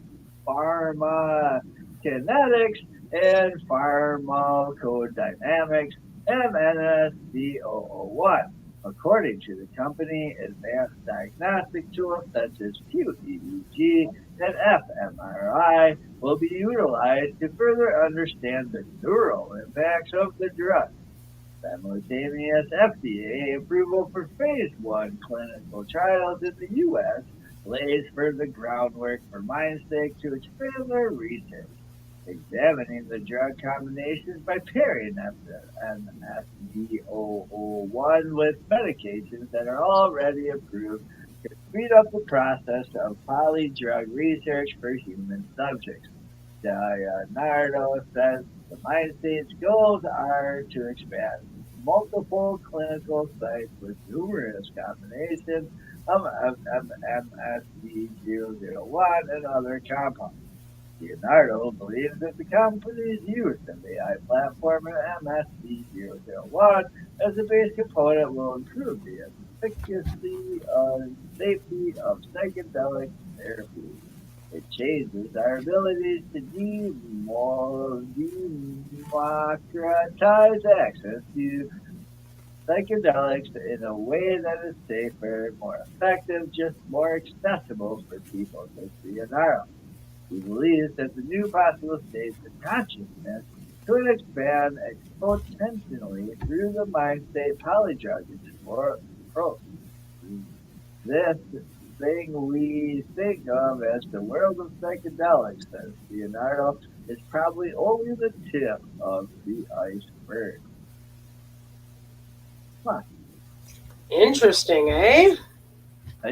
pharmacokinetics, and pharmacodynamics MNSD001. According to the company, advanced diagnostic tools such as QEEG and fMRI will be utilized to further understand the neural impacts of the drug. Simultaneous FDA approval for phase 1 clinical trials in the U.S. lays further groundwork for Mindstate to expand their research, examining the drug combinations by pairing MNSD001 with medications that are already approved to speed up the process of polydrug research for human subjects. Leonardo says the Mindstate's goals are to expand multiple clinical sites with numerous combinations of MSD001 and other compounds. Leonardo believes that the company's use of the AI platform and MSD001 as a base component will improve the efficacy and safety of psychedelic therapy. It changes our abilities to democratize access to psychedelics in a way that is safer, more effective, just more accessible for people, says Leonardo. He believes that the new possible states of consciousness could expand exponentially through the Mindstate polydrug approach. This thing we think of as the world of psychedelics, says Leonardo, is probably only the tip of the iceberg. Huh. Interesting, eh? I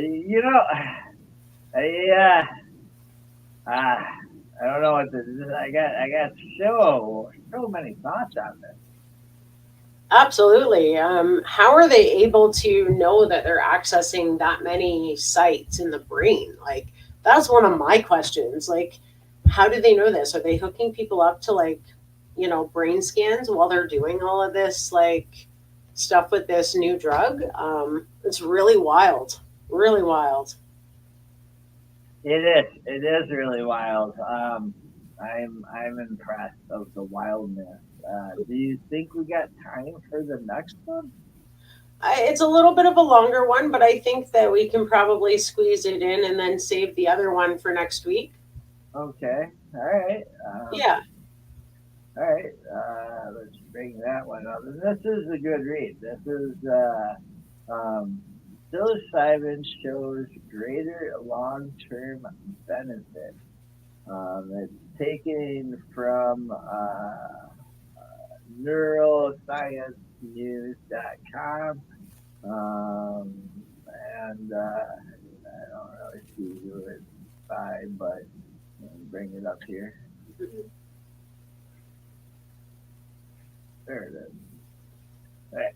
don't know what this is. I got so many thoughts on this. Absolutely. How are they able to know that they're accessing that many sites in the brain? Like, that's one of my questions. Like, how do they know this? Are they hooking people up to brain scans while they're doing all of this stuff with this new drug? It's really wild. Really wild. It is really wild. I'm impressed of the wildness. Do you think we got time for the next one? It's a little bit of a longer one, but I think that we can probably squeeze it in and then save the other one for next week. Okay. All right. Yeah. All right. Let's bring that one up. And this is a good read. This is psilocybin shows greater long-term benefit. It's taken from neurosciencenews.com, and I don't really see who it's by, but let me bring it up here. There it is. All right.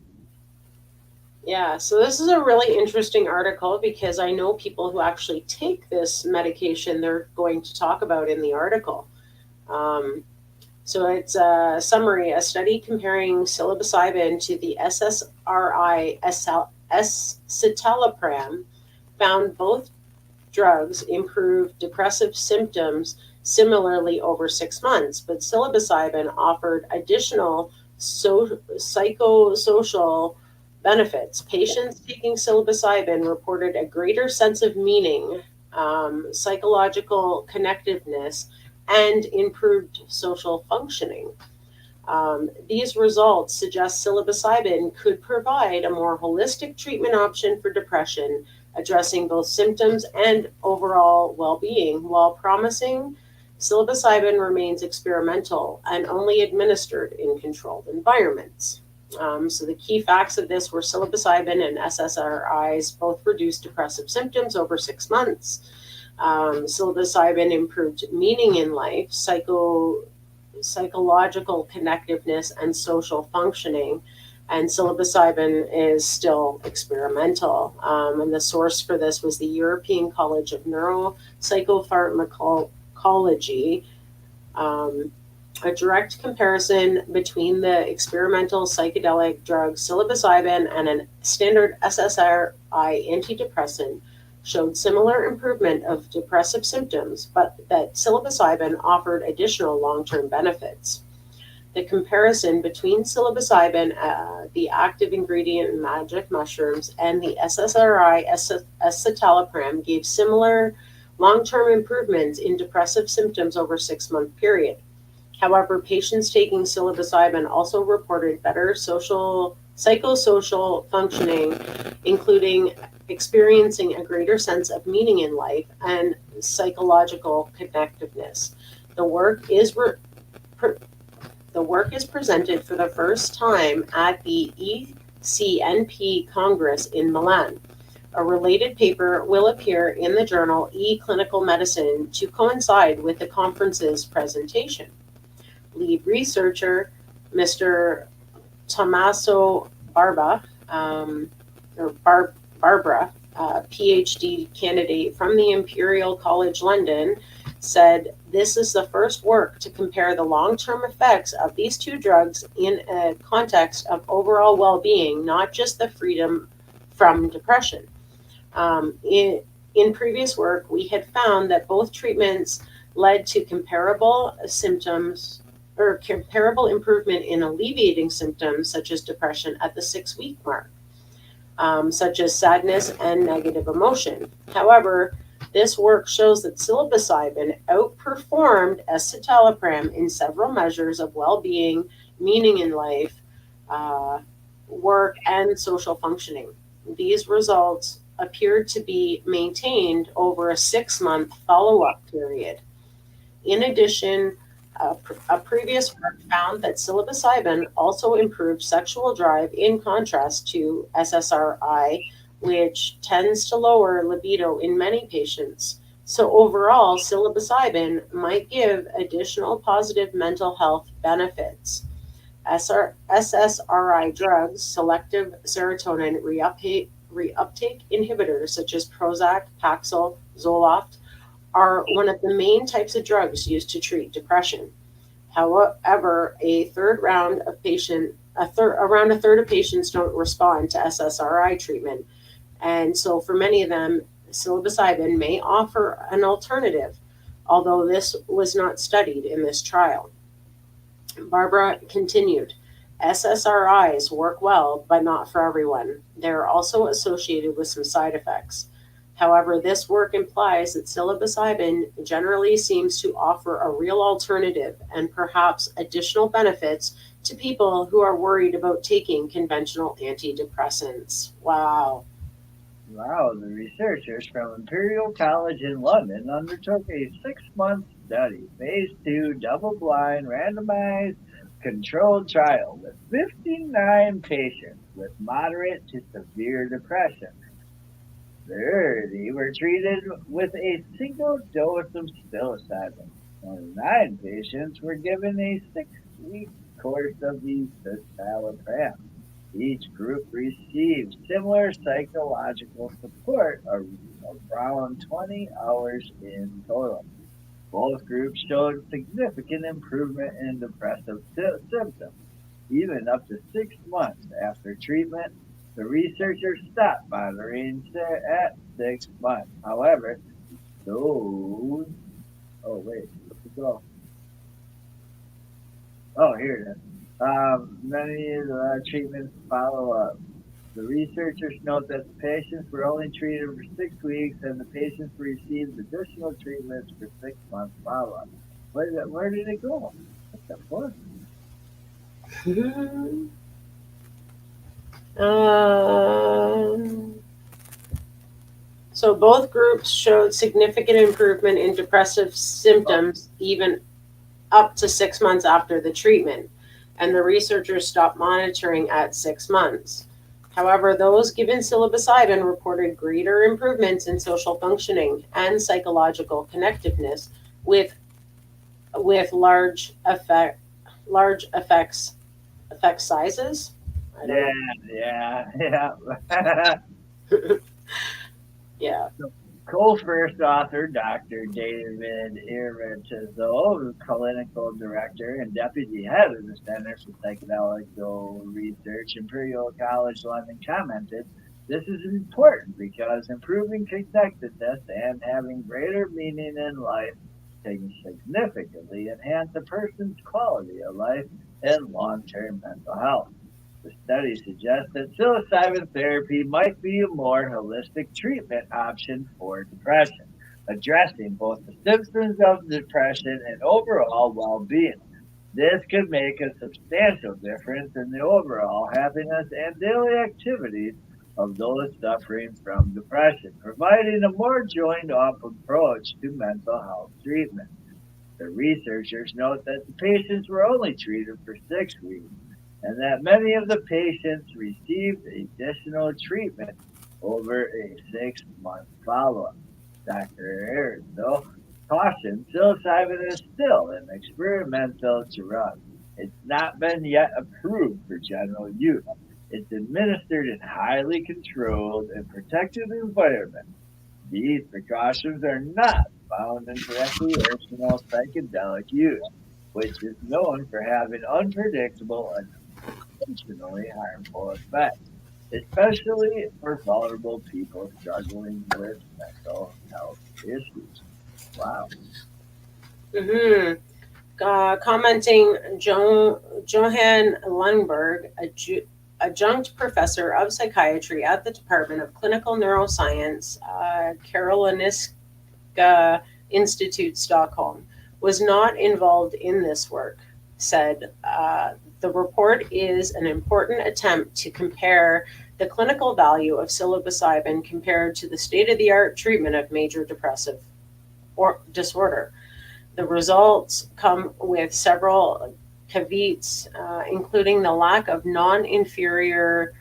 Yeah, so this is a really interesting article because I know people who actually take this medication they're going to talk about in the article. So it's a summary, a study comparing psilocybin to the SSRI escitalopram found both drugs improve depressive symptoms similarly over 6 months, but psilocybin offered additional psychosocial benefits. Patients taking psilocybin reported a greater sense of meaning, psychological connectiveness, and improved social functioning. These results suggest psilocybin could provide a more holistic treatment option for depression, addressing both symptoms and overall well-being. While promising, psilocybin remains experimental and only administered in controlled environments. So the key facts of this were psilocybin and SSRIs both reduced depressive symptoms over 6 months. Psilocybin improved meaning in life, psychological connectiveness, and social functioning. and psilocybin is still experimental. And the source for this was the European College of Neuropsychopharmacology. A direct comparison between the experimental psychedelic drug psilocybin and a standard SSRI antidepressant showed similar improvement of depressive symptoms, but that psilocybin offered additional long-term benefits. The comparison between psilocybin, the active ingredient in magic mushrooms, and the SSRI escitalopram gave similar long-term improvements in depressive symptoms over a 6-month period. However, patients taking psilocybin also reported better psychosocial functioning, including experiencing a greater sense of meaning in life and psychological connectiveness. The work is presented for the first time at the ECNP Congress in Milan. A related paper will appear in the journal eClinical Medicine to coincide with the conference's presentation. Lead researcher, Mr. Tommaso Barbara, PhD candidate from the Imperial College London, said this is the first work to compare the long-term effects of these two drugs in a context of overall well-being, not just the freedom from depression. In previous work, we had found that both treatments led to comparable symptoms or comparable improvement in alleviating symptoms such as depression at the 6-week mark, such as sadness and negative emotion. However, this work shows that psilocybin outperformed escitalopram in several measures of well-being, meaning in life, work, and social functioning. These results appeared to be maintained over a 6-month follow-up period. In addition, a previous work found that psilocybin also improved sexual drive in contrast to SSRI, which tends to lower libido in many patients. So overall, psilocybin might give additional positive mental health benefits. SSRI drugs, selective serotonin reuptake inhibitors such as Prozac, Paxil, Zoloft, are one of the main types of drugs used to treat depression. However, around a third of patients don't respond to SSRI treatment. And so for many of them, psilocybin may offer an alternative, although this was not studied in this trial. Barbara continued, SSRIs work well, but not for everyone. They're also associated with some side effects. However, this work implies that psilocybin generally seems to offer a real alternative and perhaps additional benefits to people who are worried about taking conventional antidepressants. Wow. Wow, the researchers from Imperial College in London undertook a 6-month study, phase 2, double-blind, randomized, controlled trial with 59 patients with moderate to severe depression. 30 were treated with a single dose of psilocybin. 29 patients were given a 6-week course of the escitalopram. Each group received similar psychological support around 20 hours in total. Both groups showed significant improvement in depressive symptoms, even up to 6 months after treatment. The researchers stopped monitoring at 6 months. However, those... Oh, wait. Where'd it go? Oh, here it is. Many of the treatments follow up. The researchers note that the patients were only treated for 6 weeks and the patients received additional treatments for 6 months follow-up. Where did it go? What the fuck? So both groups showed significant improvement in depressive symptoms even up to 6 months after the treatment, and the researchers stopped monitoring at 6 months. However, those given psilocybin reported greater improvements in social functioning and psychological connectiveness with large effect sizes. Yeah. Yeah. Co-first author, Dr. David Irvitizo, clinical director and deputy head of the Center for Psychedelic Research, Imperial College London, commented, "This is important because improving connectedness and having greater meaning in life can significantly enhance a person's quality of life and long-term mental health. The study suggests that psilocybin therapy might be a more holistic treatment option for depression, addressing both the symptoms of depression and overall well-being. This could make a substantial difference in the overall happiness and daily activities of those suffering from depression, providing a more joined-up approach to mental health treatment." The researchers note that the patients were only treated for 6 weeks and that many of the patients received additional treatment over a 6-month follow-up. Dr. Erdo cautioned psilocybin is still an experimental drug. It's not been yet approved for general use. It's administered in highly controlled and protected environments. These precautions are not found in recreational psychedelic use, which is known for having unpredictable and intentionally harmful effects, especially for vulnerable people struggling with mental health issues. Wow. Commenting, Johan Lundberg, adjunct professor of psychiatry at the Department of Clinical Neuroscience, Karolinska Institute, Stockholm, was not involved in this work, said, "The report is an important attempt to compare the clinical value of psilocybin compared to the state-of-the-art treatment of major depressive disorder. The results come with several caveats, including the lack of non-inferiority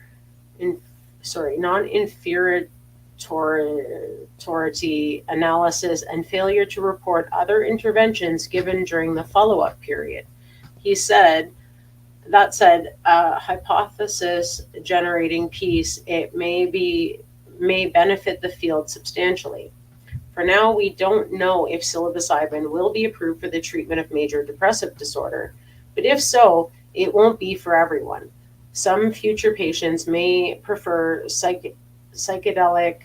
analysis and failure to report other interventions given during the follow-up period." He said, "That said, a hypothesis generating piece, it may benefit the field substantially. For now, we don't know if psilocybin will be approved for the treatment of major depressive disorder, but if so, it won't be for everyone. Some future patients may prefer psychedelic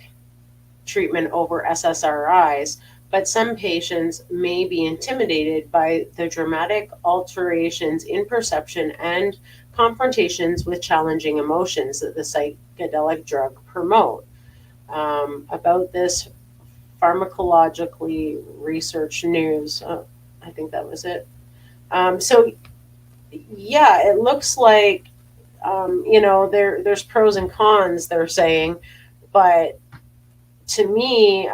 treatment over SSRIs, but some patients may be intimidated by the dramatic alterations in perception and confrontations with challenging emotions that the psychedelic drug promote." About this, Pharmacologically Research News. I think that was it. So, yeah, it looks like, there's pros and cons, they're saying, but to me,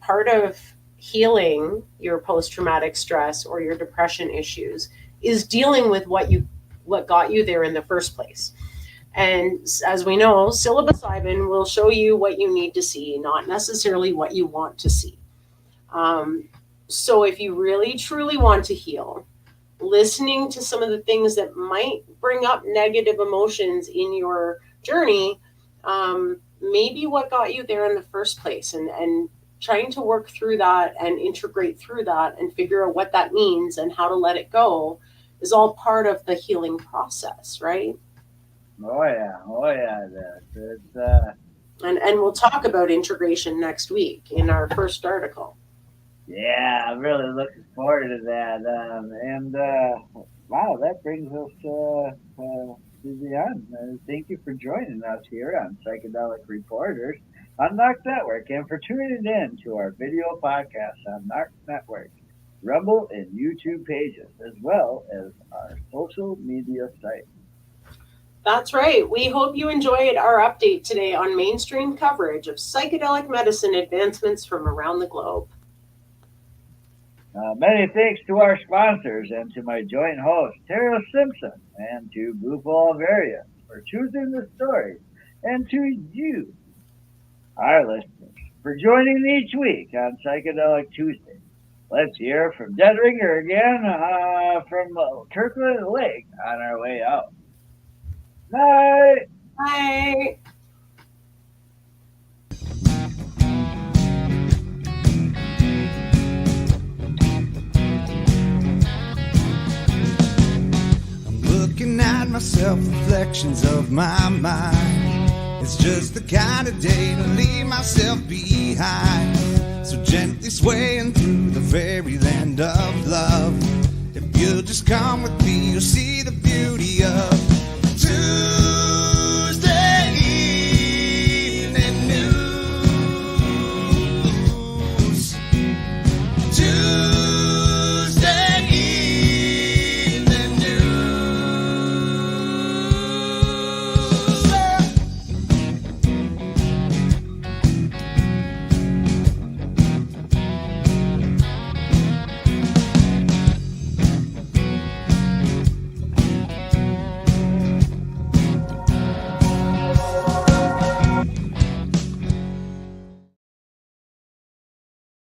part of healing your post-traumatic stress or your depression issues is dealing with what got you there in the first place. And as we know, psilocybin will show you what you need to see, not necessarily what you want to see. So if you really truly want to heal, listening to some of the things that might bring up negative emotions in your journey, maybe what got you there in the first place, and trying to work through that and integrate through that and figure out what that means and how to let it go is all part of the healing process, right? Oh yeah. And we'll talk about integration next week in our first article. Yeah, I'm really looking forward to that. Wow, that brings us to the end. Thank you for joining us here on Psychedelic Reporters on NOK Network, and for tuning in to our video podcast on NOK Network, Rumble, and YouTube pages, as well as our social media site. That's right. We hope you enjoyed our update today on mainstream coverage of psychedelic medicine advancements from around the globe. Many thanks to our sponsors and to my joint host, Tara Simpson, and to Bufo Alverius for choosing the story, and to you, our listeners, for joining each week on Psychedelic Tuesday. Let's hear from Dead Ringer again from Kirkland Lake on our way out. Bye. Bye. Looking at myself, reflections of my mind. It's just the kind of day to leave myself behind. So gently swaying through the fairyland of love. If you'll just come with me, you'll see the beauty of